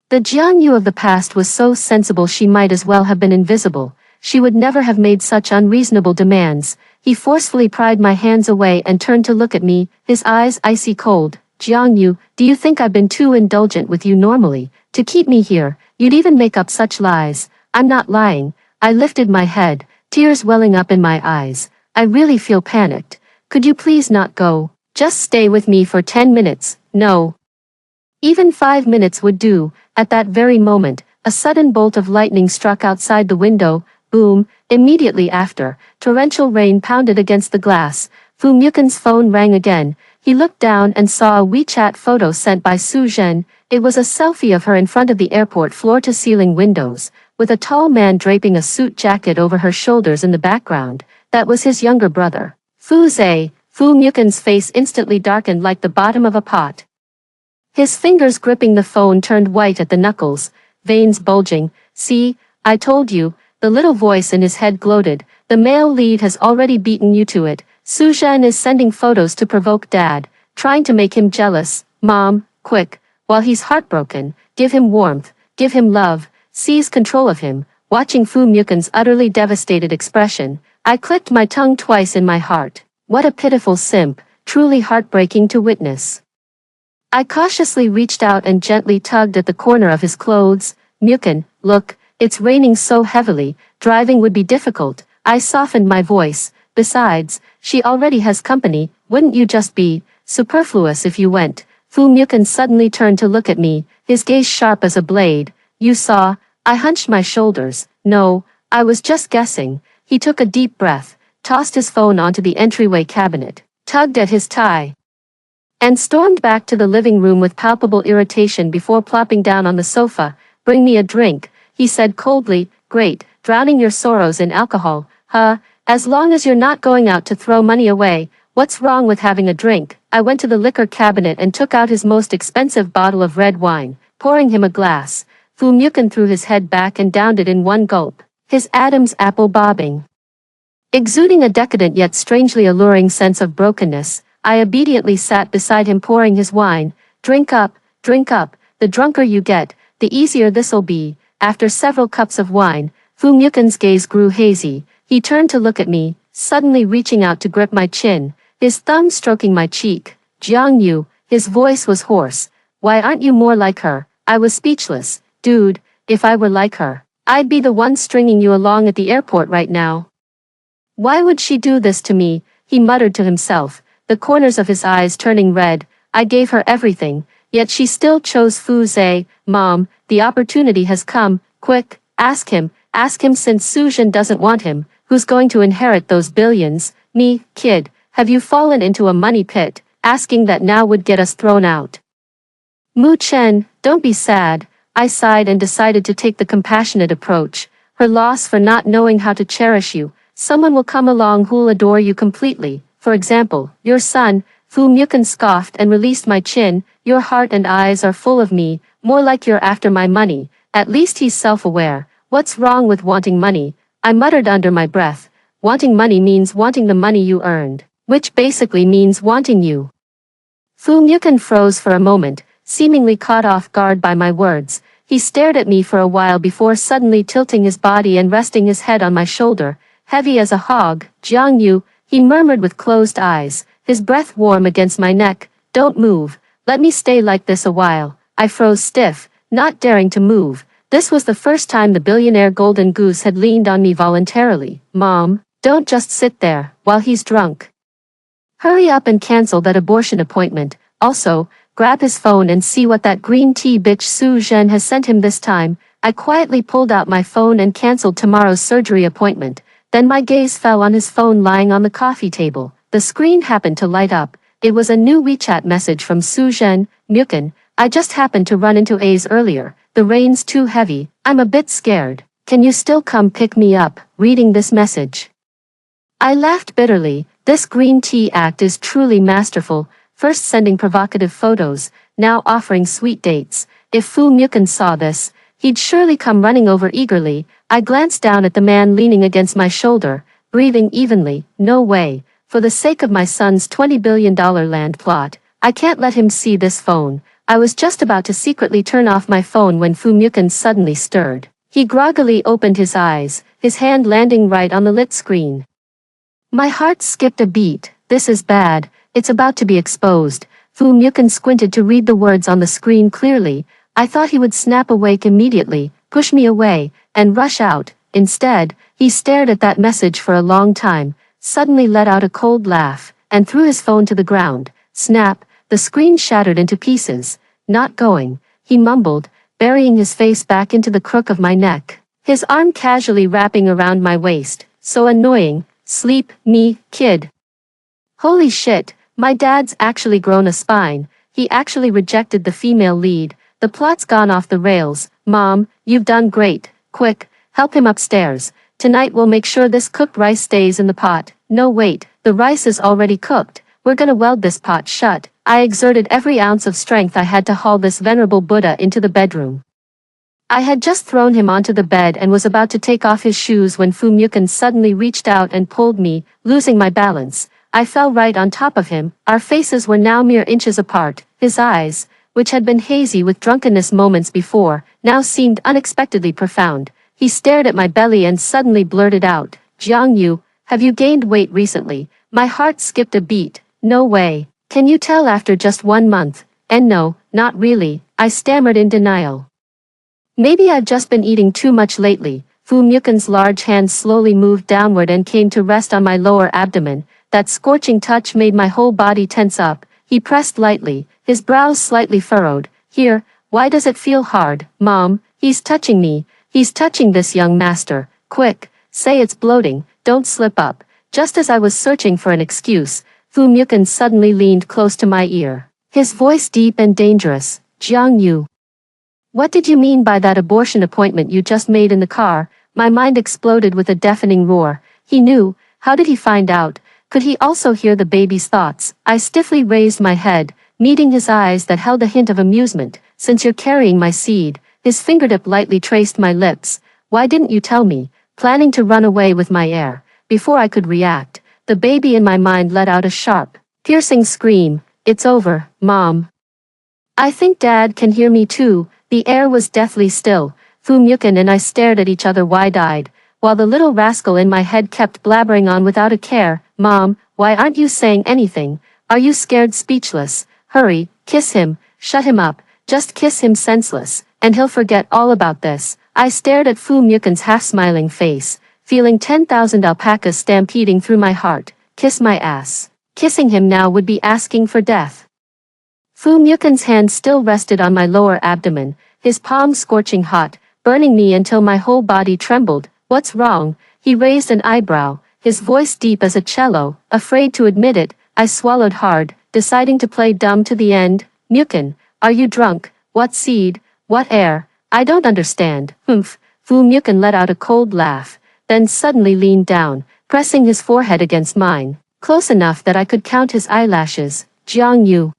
The Jiangyu of the past was so sensible she might as well have been invisible. She would never have made such unreasonable demands. He forcefully pried my hands away and turned to look at me, his eyes icy cold. Jiangyu, do you think I've been too indulgent with you normally? To keep me here, you'd even make up such lies. I'm not lying. I lifted my head, tears welling up in my eyes. I really feel panicked. Could you please not go? Just stay with me for 10 minutes. No. Even 5 minutes would do. At that very moment, a sudden bolt of lightning struck outside the window. Boom. Immediately after, torrential rain pounded against the glass. Fu Mukan's phone rang again. He looked down and saw a WeChat photo sent by Su Zhen. It was a selfie of her in front of the airport floor-to-ceiling windows, with a tall man draping a suit jacket over her shoulders in the background. That was his younger brother. Fu Mukan's face instantly darkened like the bottom of a pot. His fingers gripping the phone turned white at the knuckles, veins bulging. See, I told you, the little voice in his head gloated. The male lead has already beaten you to it. Su Zhen is sending photos to provoke dad, trying to make him jealous. Mom, quick, while he's heartbroken, give him warmth, give him love, seize control of him. Watching Fu Mukan's utterly devastated expression, I clicked my tongue twice in my heart. What a pitiful simp, truly heartbreaking to witness. I cautiously reached out and gently tugged at the corner of his clothes. Mukan, look, it's raining so heavily, driving would be difficult. I softened my voice. Besides, she already has company. Wouldn't you just be superfluous if you went? Fu Mukan suddenly turned to look at me, his gaze sharp as a blade. You saw? I hunched my shoulders. No, I was just guessing. He took a deep breath, tossed his phone onto the entryway cabinet, tugged at his tie, and stormed back to the living room with palpable irritation before plopping down on the sofa. Bring me a drink, he said coldly. Great, drowning your sorrows in alcohol, huh? As long as you're not going out to throw money away, what's wrong with having a drink? I went to the liquor cabinet and took out his most expensive bottle of red wine, pouring him a glass. Fu Mukan threw his head back and downed it in one gulp, his Adam's apple bobbing. Exuding a decadent yet strangely alluring sense of brokenness, I obediently sat beside him pouring his wine. Drink up, the drunker you get, the easier this'll be. After several cups of wine, Fu Mukan's gaze grew hazy, He turned to look at me, suddenly reaching out to grip my chin, his thumb stroking my cheek. Jiang Yu, his voice was hoarse. Why aren't you more like her? I was speechless. Dude, if I were like her, I'd be the one stringing you along at the airport right now. Why would she do this to me? He muttered to himself, the corners of his eyes turning red. I gave her everything, yet she still chose Fu Zhe. Mom, the opportunity has come. Quick, ask him since Su Zhen doesn't want him, who's going to inherit those billions? Me, kid, have you fallen into a money pit? Asking that now would get us thrown out. Mu Chen, don't be sad. I sighed and decided to take the compassionate approach. Her loss for not knowing how to cherish you. Someone will come along who'll adore you completely. For example, your son. Fu Mukan scoffed and released my chin. Your heart and eyes are full of me, more like you're after my money. At least he's self-aware. What's wrong with wanting money? I muttered under my breath. Wanting money means wanting the money you earned, which basically means wanting you. Fu Mukan froze for a moment, seemingly caught off guard by my words. He stared at me for a while before suddenly tilting his body and resting his head on my shoulder. Heavy as a hog. Jiang Yu, he murmured with closed eyes, his breath warm against my neck. Don't move. Let me stay like this a while. I froze stiff, not daring to move. This was the first time the billionaire golden goose had leaned on me voluntarily. Mom, don't just sit there while he's drunk. Hurry up and cancel that abortion appointment. Also, grab his phone and see what that green tea bitch Su Zhen has sent him this time. I quietly pulled out my phone and canceled tomorrow's surgery appointment. Then my gaze fell on his phone lying on the coffee table. The screen happened to light up. It was a new WeChat message from Su Zhen. Mukan, I just happened to run into A's earlier. The rain's too heavy. I'm a bit scared. Can you still come pick me up? Reading this message. I laughed bitterly. This green tea act is truly masterful. First sending provocative photos, now offering sweet dates. If Fu Mukan saw this, he'd surely come running over eagerly. I glanced down at the man leaning against my shoulder, breathing evenly. No way. For the sake of my son's $20 billion land plot, I can't let him see this phone. I was just about to secretly turn off my phone when Fu Mukan suddenly stirred. He groggily opened his eyes, his hand landing right on the lit screen. My heart skipped a beat. This is bad. It's about to be exposed. Fu Mukan squinted to read the words on the screen clearly. I thought he would snap awake immediately, push me away, and rush out. Instead, he stared at that message for a long time, suddenly let out a cold laugh, and threw his phone to the ground. Snap, the screen shattered into pieces. Not going, he mumbled, burying his face back into the crook of my neck, his arm casually wrapping around my waist. So annoying. Sleep, me, kid. Holy shit, my dad's actually grown a spine. He actually rejected the female lead. The plot's gone off the rails. Mom, you've done great. Quick, help him upstairs. Tonight we'll make sure this cooked rice stays in the pot. No wait, the rice is already cooked. We're gonna weld this pot shut. I exerted every ounce of strength I had to haul this venerable Buddha into the bedroom. I had just thrown him onto the bed and was about to take off his shoes when Fu Mukan suddenly reached out and pulled me, losing my balance. I fell right on top of him. Our faces were now mere inches apart. His eyes, which had been hazy with drunkenness moments before, now seemed unexpectedly profound. He stared at my belly and suddenly blurted out, Jiang Yu, have you gained weight recently? My heart skipped a beat. No way. Can you tell after just 1 month? And no, not really. I stammered in denial. Maybe I've just been eating too much lately. Fu Mukan's large hand slowly moved downward and came to rest on my lower abdomen. That scorching touch made my whole body tense up. He pressed lightly, his brows slightly furrowed. Here, why does it feel hard? Mom, he's touching me. He's touching this young master. Quick, say it's bloating. Don't slip up. Just as I was searching for an excuse, Fu Mukan suddenly leaned close to my ear. His voice deep and dangerous. Jiang Yu. What did you mean by that abortion appointment you just made in the car? My mind exploded with a deafening roar. He knew. How did he find out? Could he also hear the baby's thoughts? I stiffly raised my head, meeting his eyes that held a hint of amusement. Since you're carrying my seed, his fingertip lightly traced my lips. Why didn't you tell me? Planning to run away with my heir. Before I could react, the baby in my mind let out a sharp, piercing scream. It's over, Mom. I think Dad can hear me too. The air was deathly still. Fu Mukan and I stared at each other wide-eyed. while the little rascal in my head kept blabbering on without a care. Mom, why aren't you saying anything? Are you scared speechless? Hurry, kiss him, shut him up, just kiss him senseless, and he'll forget all about this. I stared at Fu Mukin's half-smiling face, feeling 10,000 alpacas stampeding through my heart. Kiss my ass. Kissing him now would be asking for death. Fu Mukin's hand still rested on my lower abdomen, his palms scorching hot, burning me until my whole body trembled. What's wrong? He raised an eyebrow, his voice deep as a cello. Afraid to admit it, I swallowed hard, deciding to play dumb to the end. Mukin, are you drunk? What seed? What air? I don't understand. Humph. Fu Mukin let out a cold laugh, then suddenly leaned down, pressing his forehead against mine, close enough that I could count his eyelashes. Jiang Yu.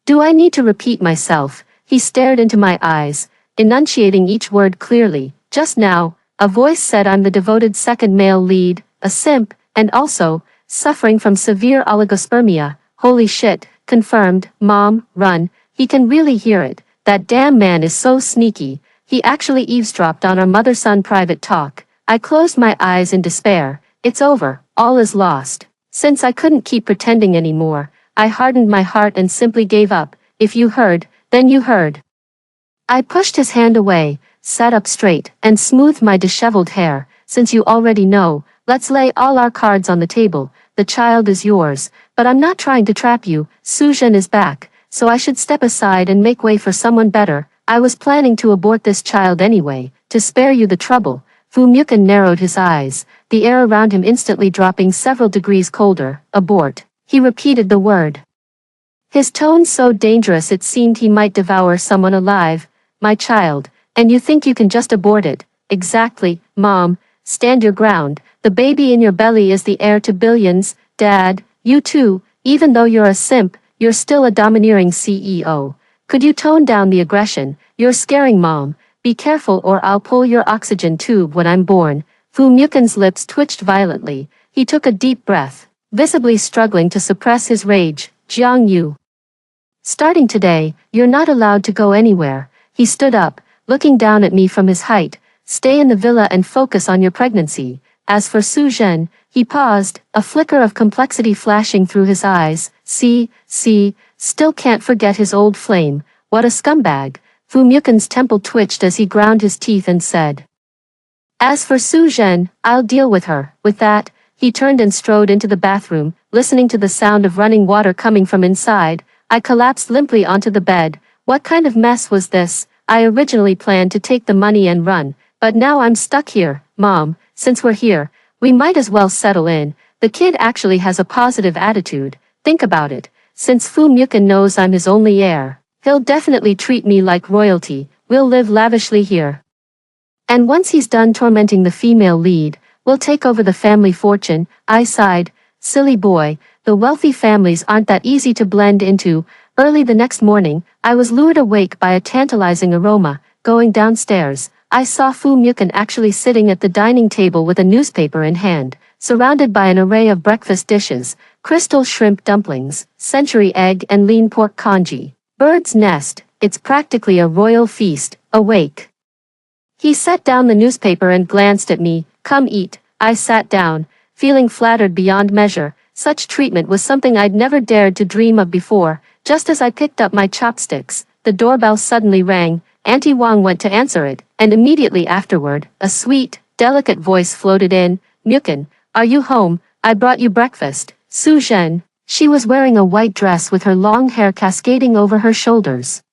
Do I need to repeat myself? He stared into my eyes, enunciating each word clearly. Just now, a voice said I'm the devoted second male lead, a simp, and also, suffering from severe oligospermia. Holy shit, confirmed. Mom, run. He can really hear it. That damn man is so sneaky. He actually eavesdropped on our mother-son private talk. I closed my eyes in despair. It's over. All is lost. Since I couldn't keep pretending anymore, I hardened my heart and simply gave up. If you heard, then you heard. I pushed his hand away, sat up straight, and smoothed my disheveled hair. Since you already know, let's lay all our cards on the table. The child is yours, but I'm not trying to trap you. Su Zhen is back, so I should step aside and make way for someone better. I was planning to abort this child anyway, to spare you the trouble. Fu Mukin narrowed his eyes, the air around him instantly dropping several degrees colder. Abort. He repeated the word. His tone so dangerous it seemed he might devour someone alive. My child, and you think you can just abort it? Exactly, Mom. Stand your ground. The baby in your belly is the heir to billions. Dad, you too, even though you're a simp, you're still a domineering CEO. Could you tone down the aggression? You're scaring Mom. Be careful or I'll pull your oxygen tube when I'm born. Fu Mukin's lips twitched violently. He took a deep breath, visibly struggling to suppress his rage. Jiang Yu. Starting today, you're not allowed to go anywhere. He stood up, looking down at me from his height. Stay in the villa and focus on your pregnancy. As for Su Zhen, he paused, a flicker of complexity flashing through his eyes. See, still can't forget his old flame. What a scumbag. Fu Mukin's temple twitched as he ground his teeth and said. As for Su Zhen, I'll deal with her. With that, he turned and strode into the bathroom, listening to the sound of running water coming from inside. I collapsed limply onto the bed. What kind of mess was this? I originally planned to take the money and run, but now I'm stuck here. Mom, since we're here, we might as well settle in. The kid actually has a positive attitude. Think about it. Since Fu Mukin knows I'm his only heir, he'll definitely treat me like royalty. We'll live lavishly here. And once he's done tormenting the female lead, we'll take over the family fortune. I sighed. Silly boy, the wealthy families aren't that easy to blend into. Early the next morning, I was lured awake by a tantalizing aroma. Going downstairs, I saw Fu Mukin actually sitting at the dining table with a newspaper in hand, surrounded by an array of breakfast dishes, crystal shrimp dumplings, century egg and lean pork congee. Bird's nest, it's practically a royal feast. Awake. He set down the newspaper and glanced at me. Come eat. I sat down, feeling flattered beyond measure. Such treatment was something I'd never dared to dream of before. Just as I picked up my chopsticks, the doorbell suddenly rang. Auntie Wang went to answer it, and immediately afterward, a sweet, delicate voice floated in. Mukin, are you home? I brought you breakfast. Su Zhen. She was wearing a white dress with her long hair cascading over her shoulders.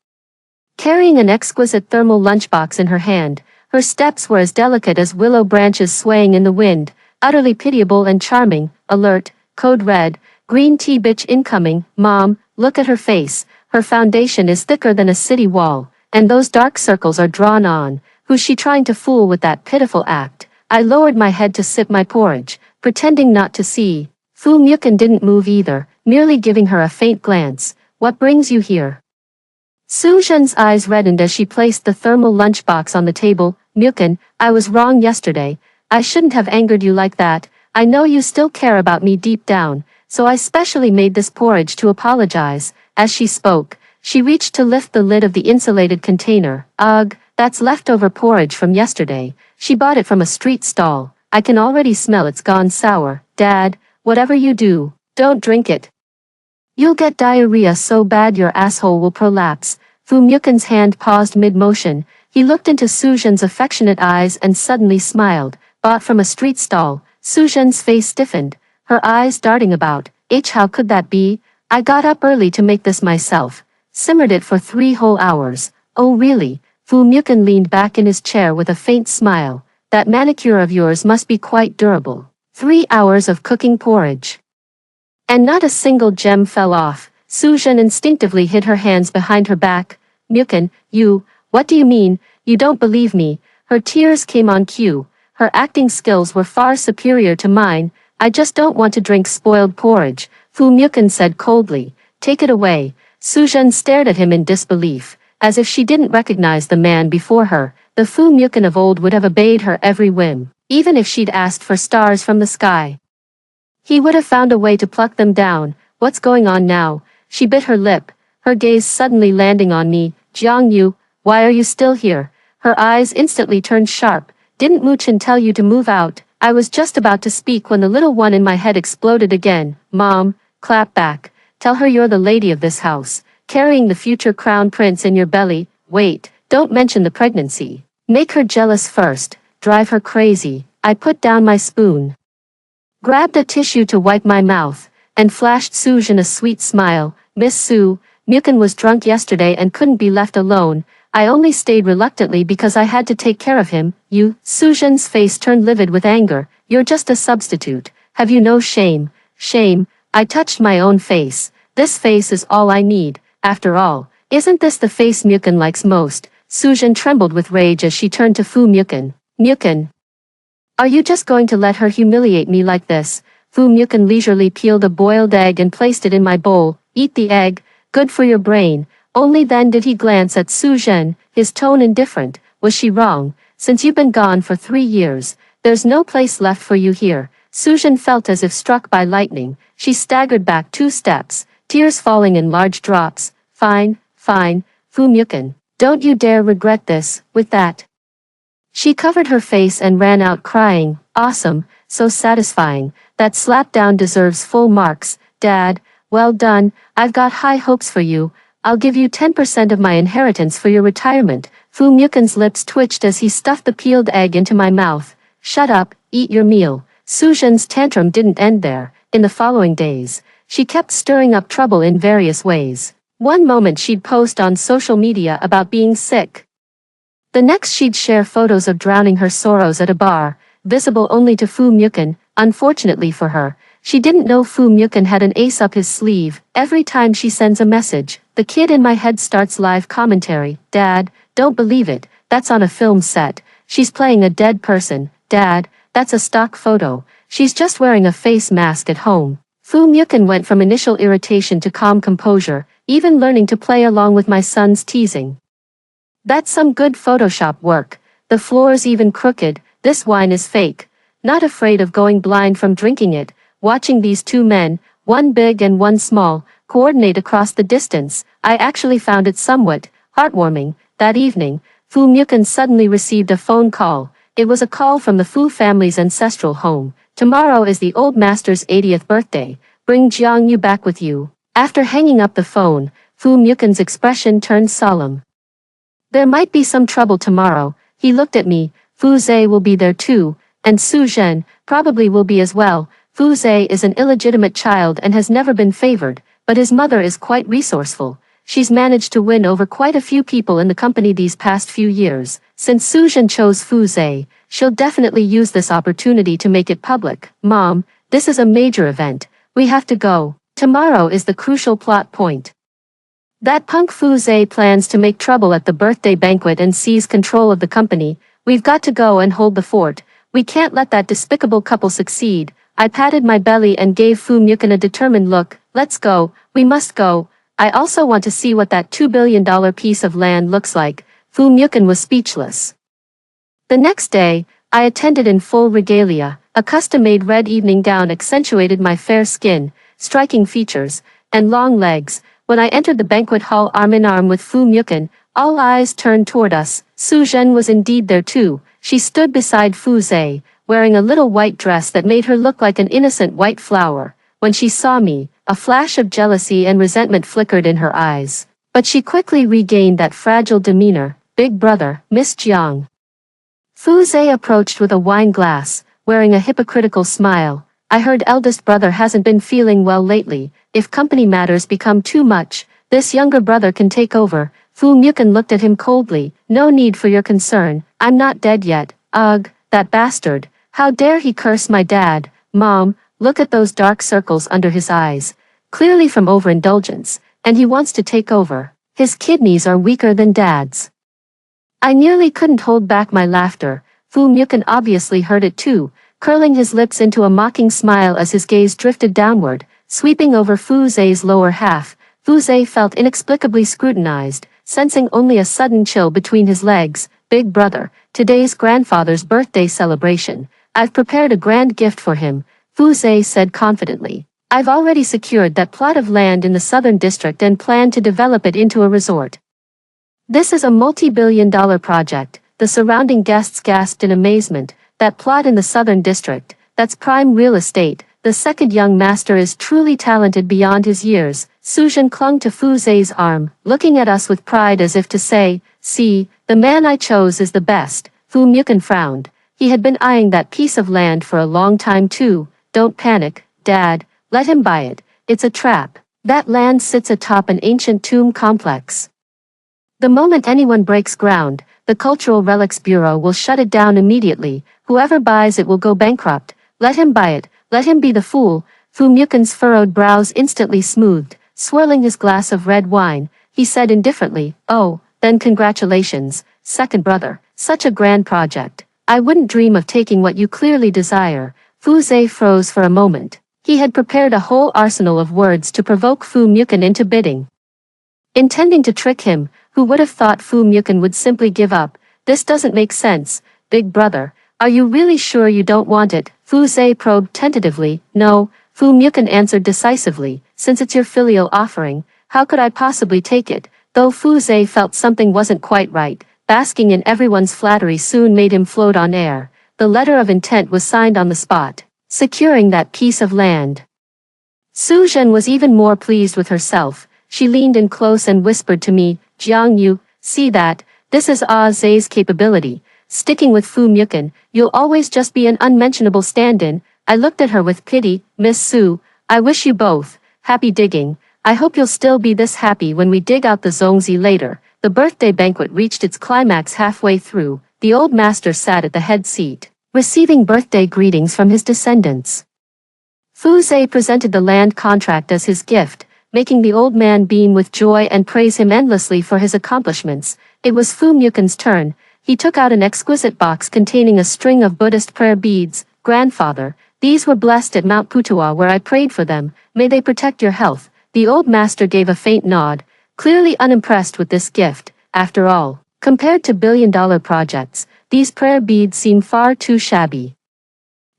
Carrying an exquisite thermal lunchbox in her hand, her steps were as delicate as willow branches swaying in the wind. Utterly pitiable and charming. Alert. Code red. Green tea bitch incoming. Mom, look at her face. Her foundation is thicker than a city wall, and those dark circles are drawn on. Who's she trying to fool with that pitiful act? I lowered my head to sip my porridge, pretending not to see. Fu Mukin didn't move either, merely giving her a faint glance. What brings you here? Su Zhen's eyes reddened as she placed the thermal lunchbox on the table. Mukin, I was wrong yesterday. I shouldn't have angered you like that. I know you still care about me deep down, so I specially made this porridge to apologize. As she spoke, she reached to lift the lid of the insulated container. Ugh, that's leftover porridge from yesterday. She bought it from a street stall. I can already smell it's gone sour. Dad, whatever you do, don't drink it. You'll get diarrhea so bad your asshole will prolapse. Fu Myukin's hand paused mid-motion. He looked into Suzhen's affectionate eyes and suddenly smiled. Bought from a street stall. Suzhen's face stiffened, her eyes darting about. How could that be? I got up early to make this myself. Simmered it for 3 whole hours. Oh really? Fu Myukin leaned back in his chair with a faint smile. That manicure of yours must be quite durable. 3 hours of cooking porridge. And not a single gem fell off. Suzhen instinctively hid her hands behind her back. Myukin, what do you mean? You don't believe me? Her tears came on cue. Her acting skills were far superior to mine. I just don't want to drink spoiled porridge, Fu Myukin said coldly. Take it away. Suzhen stared at him in disbelief, as if she didn't recognize the man before her. The Fu Myukin of old would have obeyed her every whim, even if she'd asked for stars from the sky. He would have found a way to pluck them down. What's going on now? She bit her lip, her gaze suddenly landing on me. Jiangyu, why are you still here? Her eyes instantly turned sharp. Didn't Muchen tell you to move out? I was just about to speak when the little one in my head exploded again. Mom, clap back. Tell her you're the lady of this house, carrying the future crown prince in your belly. Wait, don't mention the pregnancy. Make her jealous first, drive her crazy. I put down my spoon, grabbed a tissue to wipe my mouth, and flashed Suzhen a sweet smile. Miss Su, Myukin was drunk yesterday and couldn't be left alone. I only stayed reluctantly because I had to take care of him. You, Suzhen's face turned livid with anger. You're just a substitute. Have you no shame? Shame? I touched my own face. This face is all I need. After all, isn't this the face Myukin likes most? Suzhen trembled with rage as she turned to Fu Myukin. Myukin, are you just going to let her humiliate me like this? Fu Myukin leisurely peeled a boiled egg and placed it in my bowl. Eat the egg. Good for your brain. Only then did he glance at Suzhen, his tone indifferent. Was she wrong? Since you've been gone for 3 years, there's no place left for you here. Suzhen felt as if struck by lightning. She staggered back 2 steps, tears falling in large drops. Fine, Fu Myukin, don't you dare regret this. With that, she covered her face and ran out crying. Awesome, so satisfying. That slapdown deserves full marks. Dad, well done. I've got high hopes for you. I'll give you 10% of my inheritance for your retirement. Fu Myukin's lips twitched as he stuffed the peeled egg into my mouth. Shut up, eat your meal. Suzhen's tantrum didn't end there. In the following days, she kept stirring up trouble in various ways. One moment she'd post on social media about being sick. The next she'd share photos of drowning her sorrows at a bar, visible only to Fu Myukin. Unfortunately for her, she didn't know Fu Myukin had an ace up his sleeve. Every time she sends a message, the kid in my head starts live commentary. Dad, don't believe it, that's on a film set. She's playing a dead person. Dad, that's a stock photo. She's just wearing a face mask at home. Fu Myukin went from initial irritation to calm composure, even learning to play along with my son's teasing. That's some good Photoshop work. The floor's even crooked. This wine is fake. Not afraid of going blind from drinking it, watching these 2 men, one big and one small, coordinate across the distance, I actually found it somewhat heartwarming. That evening, Fu Myukin suddenly received a phone call. It was a call from the Fu family's ancestral home. Tomorrow is the old master's 80th birthday. Bring Jiangyu back with you. After hanging up the phone, Fu Myukin's expression turned solemn. There might be some trouble tomorrow. He looked at me. Fu Zhe will be there too, and Suzhen probably will be as well. Fu Zhe is an illegitimate child and has never been favored, but his mother is quite resourceful. She's managed to win over quite a few people in the company these past few years. Since Suzhen chose Fu Zhe, she'll definitely use this opportunity to make it public. Mom, this is a major event. We have to go. Tomorrow is the crucial plot point. That punk Fu Zhe plans to make trouble at the birthday banquet and seize control of the company. We've got to go and hold the fort. We can't let that despicable couple succeed. I patted my belly and gave Fu Myukin a determined look. Let's go. We must go. I also want to see what that $2 billion piece of land looks like. Fu Myukin was speechless. The next day, I attended in full regalia. A custom-made red evening gown accentuated my fair skin, striking features, and long legs. When I entered the banquet hall arm in arm with Fu Myukin, all eyes turned toward us. Suzhen was indeed there too, she stood beside Fu Zhe, wearing a little white dress that made her look like an innocent white flower. When she saw me, a flash of jealousy and resentment flickered in her eyes. But she quickly regained that fragile demeanor. Big brother, Miss Jiang. Fu Zhe approached with a wine glass, wearing a hypocritical smile. I heard eldest brother hasn't been feeling well lately. If company matters become too much, this younger brother can take over. Fu Mukan looked at him coldly. No need for your concern, I'm not dead yet. Ugh, that bastard. How dare he curse my dad. Mom, look at those dark circles under his eyes. Clearly from overindulgence, and he wants to take over. His kidneys are weaker than dad's. I nearly couldn't hold back my laughter. Fu Mukan obviously heard it too, curling his lips into a mocking smile as his gaze drifted downward, sweeping over Fu Zhe's lower half. Fu Zhe felt inexplicably scrutinized, sensing only a sudden chill between his legs. Big brother, today's grandfather's birthday celebration. I've prepared a grand gift for him, Fu Zhe said confidently. I've already secured that plot of land in the southern district and plan to develop it into a resort. This is a multi-billion-dollar project. The surrounding guests gasped in amazement. That plot in the southern district, that's prime real estate. The second young master is truly talented beyond his years. Suzhen clung to Fu Zhe's arm, looking at us with pride as if to say, see, the man I chose is the best. Fu Mukan frowned. He had been eyeing that piece of land for a long time too. Don't panic, Dad. Let him buy it. It's a trap. That land sits atop an ancient tomb complex. The moment anyone breaks ground, the Cultural Relics Bureau will shut it down immediately. Whoever buys it will go bankrupt. Let him buy it. Let him be the fool. Fu Mukan's furrowed brows instantly smoothed. Swirling his glass of red wine, he said indifferently, oh, then congratulations, second brother. Such a grand project. I wouldn't dream of taking what you clearly desire. Fu Zhe froze for a moment. He had prepared a whole arsenal of words to provoke Fu Mukan into bidding. Intending to trick him, who would have thought Fu Mukan would simply give up? This doesn't make sense. Big brother, are you really sure you don't want it? Fu Zhe probed tentatively. No, Fu Mukan answered decisively. Since it's your filial offering, how could I possibly take it? Though Fu Zhe felt something wasn't quite right, basking in everyone's flattery soon made him float on air. The letter of intent was signed on the spot, securing that piece of land. Su Zhen was even more pleased with herself. She leaned in close and whispered to me, Jiang Yu, see that? This is Zhe's capability. Sticking with Fu Mukan, you'll always just be an unmentionable stand-in. I looked at her with pity. Miss Su, I wish you both happy digging. I hope you'll still be this happy when we dig out the Zongzi later. The birthday banquet reached its climax halfway through. The old master sat at the head seat, receiving birthday greetings from his descendants. Fu Zhe presented the land contract as his gift, making the old man beam with joy and praise him endlessly for his accomplishments. It was Fu Mukan's turn. He took out an exquisite box containing a string of Buddhist prayer beads. Grandfather, these were blessed at Mount Putua where I prayed for them. May they protect your health. The old master gave a faint nod, clearly unimpressed with this gift. After all, compared to billion-dollar projects, these prayer beads seem far too shabby.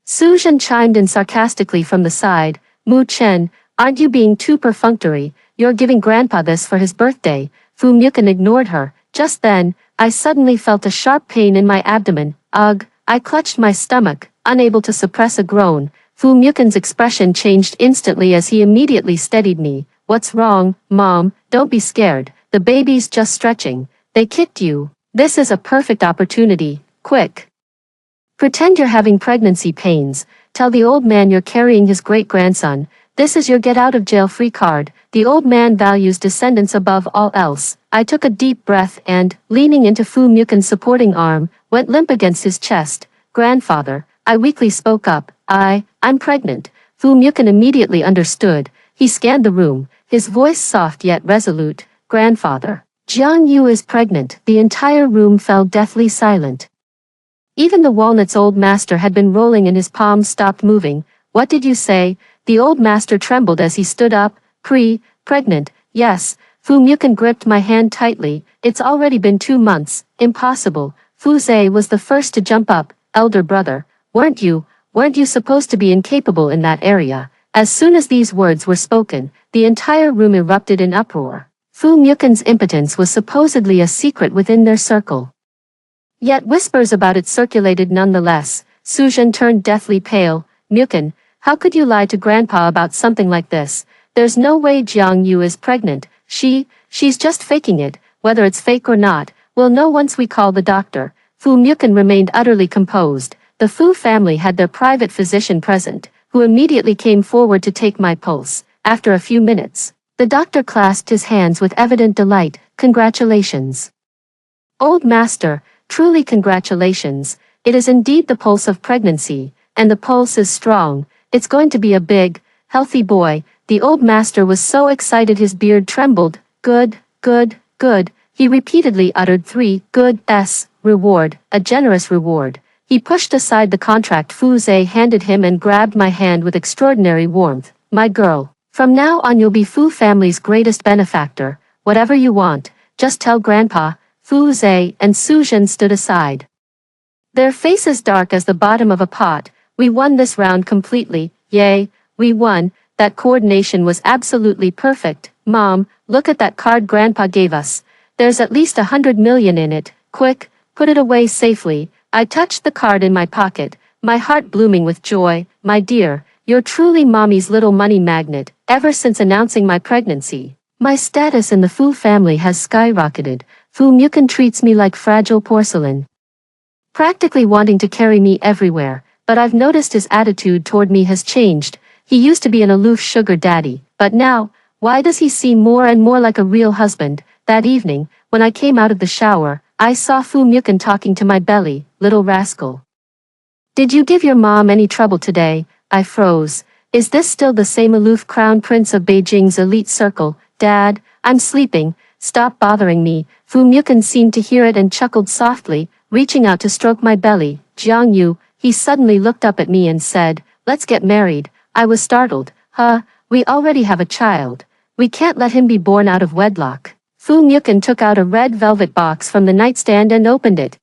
Su Zhen chimed in sarcastically from the side. Mu Chen, aren't you being too perfunctory? You're giving Grandpa this for his birthday. Fu Mukan ignored her. Just then, I suddenly felt a sharp pain in my abdomen. Ugh, I clutched my stomach, unable to suppress a groan. Fu Mukan's expression changed instantly as he immediately steadied me. What's wrong, Mom? Don't be scared. The baby's just stretching. They kicked you. This is a perfect opportunity. Quick. Pretend you're having pregnancy pains. Tell the old man you're carrying his great-grandson. This is your get-out-of-jail-free card. The old man values descendants above all else. I took a deep breath and, leaning into Fu Mukan's supporting arm, went limp against his chest. Grandfather, I weakly spoke up. I'm pregnant. Fu Mukan immediately understood. He scanned the room, his voice soft yet resolute. Grandfather, Jiang Yu is pregnant. The entire room fell deathly silent. Even the walnut's old master had been rolling in his palms stopped moving. What did you say? The old master trembled as he stood up. Pregnant, yes. Fu Mukan gripped my hand tightly. It's already been 2 months. Impossible. Fu Zhe was the first to jump up. Elder brother, weren't you supposed to be incapable in that area? As soon as these words were spoken, the entire room erupted in uproar. Fu Mukan's impotence was supposedly a secret within their circle. Yet whispers about it circulated nonetheless. Suzhen turned deathly pale. Mukin, how could you lie to Grandpa about something like this? There's no way Jiang Yu is pregnant. She's just faking it. Whether it's fake or not, we'll know once we call the doctor. Fu Mukin remained utterly composed. The Fu family had their private physician present, who immediately came forward to take my pulse. After a few minutes, the doctor clasped his hands with evident delight. Congratulations. Old master, truly congratulations. It is indeed the pulse of pregnancy, and the pulse is strong. It's going to be a big, healthy boy. The old master was so excited his beard trembled. Good, good, good. He repeatedly uttered 3 good s, reward, a generous reward. He pushed aside the contract Fu Zhe handed him and grabbed my hand with extraordinary warmth. My girl, from now on you'll be Fu family's greatest benefactor. Whatever you want, just tell Grandpa. Fu Zhe and Suzhen stood aside, their faces dark as the bottom of a pot. We won this round completely. Yay, we won. That coordination was absolutely perfect. Mom, look at that card Grandpa gave us. There's at least 100 million in it. Quick, put it away safely. I touched the card in my pocket, my heart blooming with joy. My dear, you're truly Mommy's little money magnet. Ever since announcing my pregnancy, my status in the Fu family has skyrocketed. Fu Mukin treats me like fragile porcelain, practically wanting to carry me everywhere, but I've noticed his attitude toward me has changed. He used to be an aloof sugar daddy, but now, why does he seem more and more like a real husband? That evening, when I came out of the shower, I saw Fu Mukin talking to my belly. Little rascal. Did you give your mom any trouble today? I froze. Is this still the same aloof crown prince of Beijing's elite circle? Dad, I'm sleeping. Stop bothering me. Fu Mukin seemed to hear it and chuckled softly, reaching out to stroke my belly. Jiang Yu, he suddenly looked up at me and said, let's get married. I was startled. Huh, we already have a child. We can't let him be born out of wedlock. Fu Mukin took out a red velvet box from the nightstand and opened it,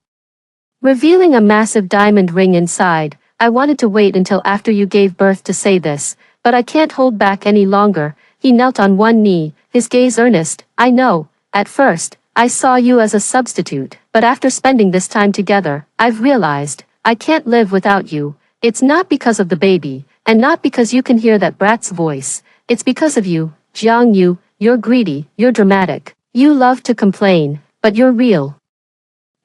revealing a massive diamond ring inside. I wanted to wait until after you gave birth to say this, but I can't hold back any longer. He knelt on one knee, his gaze earnest. I know, at first, I saw you as a substitute, but after spending this time together, I've realized, I can't live without you. It's not because of the baby, and not because you can hear that brat's voice. It's because of you, Jiang Yu. You're greedy, you're dramatic. You love to complain, but you're real.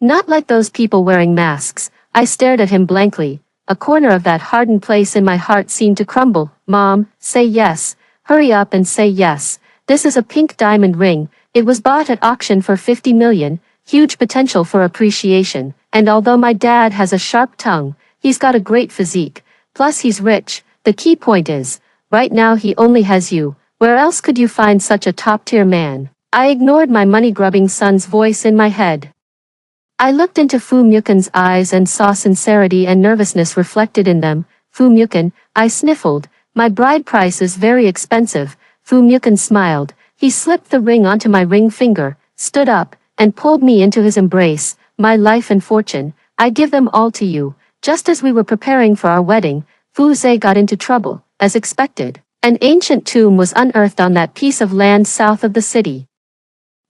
Not like those people wearing masks. I stared at him blankly. A corner of that hardened place in my heart seemed to crumble. Mom, say yes. Hurry up and say yes. This is a pink diamond ring. It was bought at auction for 50 million. Huge potential for appreciation. And although my dad has a sharp tongue, he's got a great physique. Plus he's rich. The key point is, right now he only has you. Where else could you find such a top-tier man? I ignored my money-grubbing son's voice in my head. I looked into Fu Mukin's eyes and saw sincerity and nervousness reflected in them. Fu Mukin, I sniffled. My bride price is very expensive. Fu Mukin smiled. He slipped the ring onto my ring finger, stood up, and pulled me into his embrace. My life and fortune, I give them all to you. Just as we were preparing for our wedding, Fu Zhe got into trouble, as expected. An ancient tomb was unearthed on that piece of land south of the city.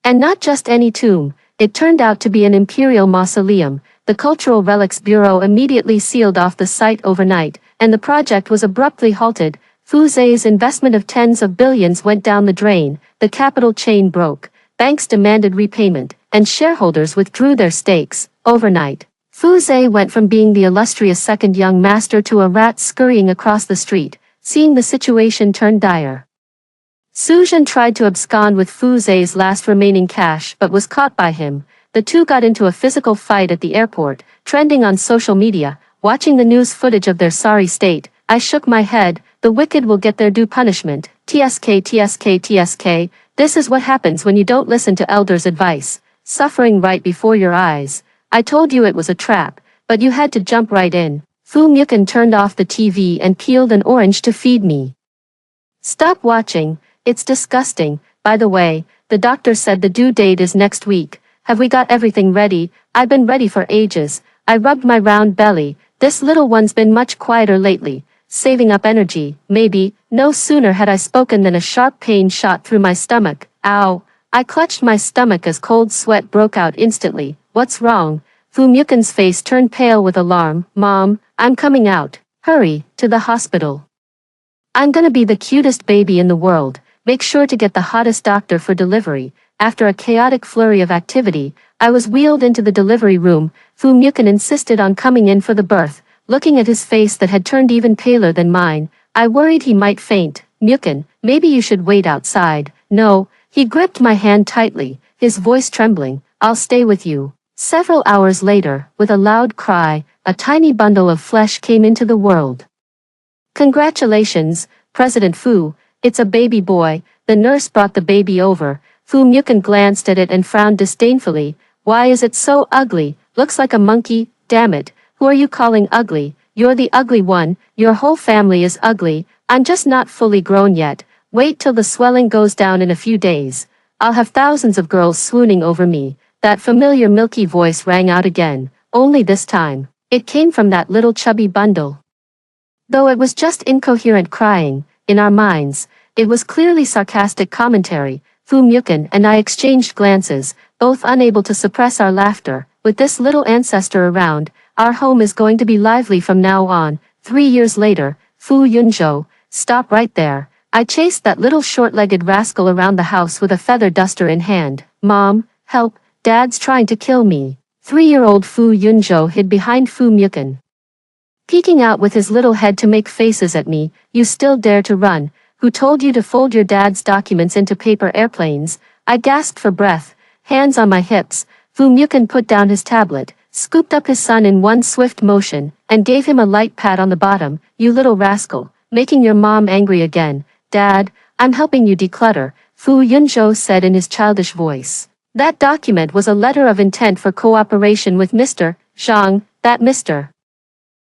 And not just any tomb, it turned out to be an imperial mausoleum. The Cultural Relics Bureau immediately sealed off the site overnight, and the project was abruptly halted. Fu Zhe's investment of tens of billions went down the drain, the capital chain broke, banks demanded repayment, and shareholders withdrew their stakes. Overnight, Fu Zhe went from being the illustrious second young master to a rat scurrying across the street. Seeing the situation turn dire, Suzhen tried to abscond with Fu Zhe's last remaining cash but was caught by him. The two got into a physical fight at the airport, trending on social media. Watching the news footage of their sorry state, I shook my head. The wicked will get their due punishment. TSK TSK TSK. This is what happens when you don't listen to elders' advice. Suffering right before your eyes. I told you it was a trap, but you had to jump right in. Fu Mukin turned off the TV and peeled an orange to feed me. Stop watching. It's disgusting. By the way, the doctor said the due date is next week. Have we got everything ready? I've been ready for ages. I rubbed my round belly. This little one's been much quieter lately. Saving up energy, maybe. No sooner had I spoken than a sharp pain shot through my stomach. Ow! I clutched my stomach as cold sweat broke out instantly. What's wrong? Fu Mukin's face turned pale with alarm. Mom, I'm coming out. Hurry, to the hospital. I'm gonna be the cutest baby in the world. Make sure to get the hottest doctor for delivery. After a chaotic flurry of activity, I was wheeled into the delivery room. Fu Mukin insisted on coming in for the birth. Looking at his face that had turned even paler than mine, I worried he might faint. Mukin, maybe you should wait outside. No, he gripped my hand tightly, his voice trembling. I'll stay with you. Several hours later, with a loud cry, a tiny bundle of flesh came into the world. Congratulations, President Fu, it's a baby boy. The nurse brought the baby over. Fu Mukin glanced at it and frowned disdainfully. Why is it so ugly? Looks like a monkey. Damn it, who are you calling ugly? You're the ugly one. Your whole family is ugly. I'm just not fully grown yet. Wait till the swelling goes down in a few days. I'll have thousands of girls swooning over me. That familiar milky voice rang out again, only this time, it came from that little chubby bundle. Though it was just incoherent crying, in our minds, it was clearly sarcastic commentary. Fu Mukin and I exchanged glances, both unable to suppress our laughter. With this little ancestor around, our home is going to be lively from now on. 3 years later, Fu Yunzhou, stop right there. I chased that little short-legged rascal around the house with a feather duster in hand. Mom, help, Dad's trying to kill me. 3-year-old Fu Yunzhou hid behind Fu Mukin, peeking out with his little head to make faces at me. You still dare to run? Who told you to fold your dad's documents into paper airplanes? I gasped for breath, hands on my hips. Fu Mukin put down his tablet, scooped up his son in one swift motion, and gave him a light pat on the bottom. You little rascal, making your mom angry again. Dad, I'm helping you declutter, Fu Yunzhou said in his childish voice. That document was a letter of intent for cooperation with Mr. Zhang. That Mr.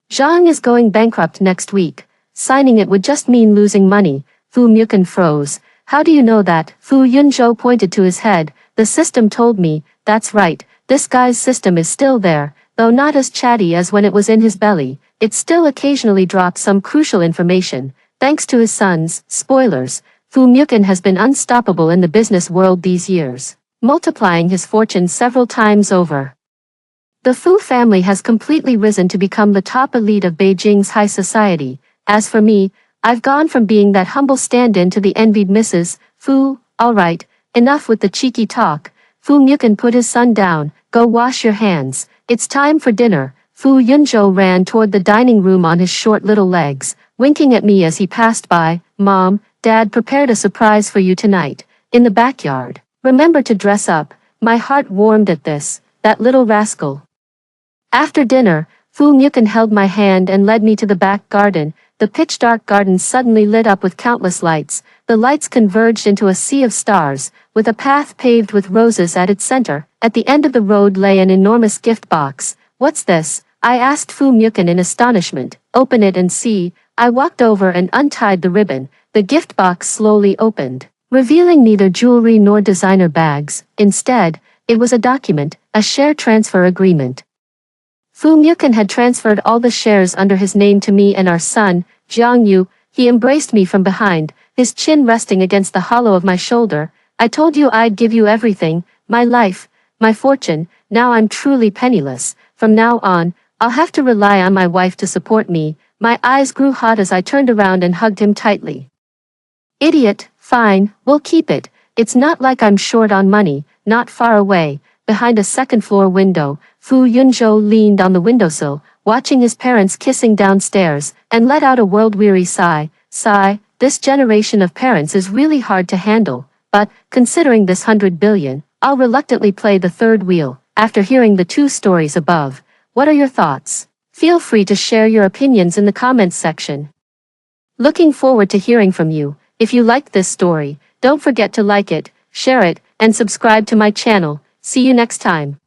Zhang is going bankrupt next week. Signing it would just mean losing money. Fu Mukin froze. How do you know that? Fu Yunzhou pointed to his head. The system told me. That's right, this guy's system is still there, though not as chatty as when it was in his belly. It still occasionally drops some crucial information. Thanks to his sons, spoilers, Fu Mukin has been unstoppable in the business world these years, multiplying his fortune several times over. The Fu family has completely risen to become the top elite of Beijing's high society. As for me, I've gone from being that humble stand-in to the envied Mrs. Fu. Alright, enough with the cheeky talk. Fu Mukin put his son down. Go wash your hands. It's time for dinner. Fu Yunzhou ran toward the dining room on his short little legs, winking at me as he passed by. Mom, Dad prepared a surprise for you tonight, in the backyard. Remember to dress up. My heart warmed at this. That little rascal. After dinner, Fu Mukin held my hand and led me to the back garden. The pitch-dark garden suddenly lit up with countless lights. The lights converged into a sea of stars, with a path paved with roses at its center. At the end of the road lay an enormous gift box. What's this? I asked Fu Mukin in astonishment. Open it and see. I walked over and untied the ribbon. The gift box slowly opened, revealing neither jewelry nor designer bags. Instead, it was a document, a share transfer agreement. Fu Mukin had transferred all the shares under his name to me and our son, Jiang Yu. He embraced me from behind, his chin resting against the hollow of my shoulder. I told you I'd give you everything, my life, my fortune. Now I'm truly penniless. From now on, I'll have to rely on my wife to support me. My eyes grew hot as I turned around and hugged him tightly. Idiot, fine, we'll keep it. It's not like I'm short on money. Not far away, behind a second-floor window, Fu Yunzhou leaned on the windowsill, watching his parents kissing downstairs, and let out a world-weary sigh. This generation of parents is really hard to handle, but, considering this 100 billion, I'll reluctantly play the third wheel. After hearing the 2 stories above, what are your thoughts? Feel free to share your opinions in the comments section. Looking forward to hearing from you. If you liked this story, don't forget to like it, share it, and subscribe to my channel. See you next time.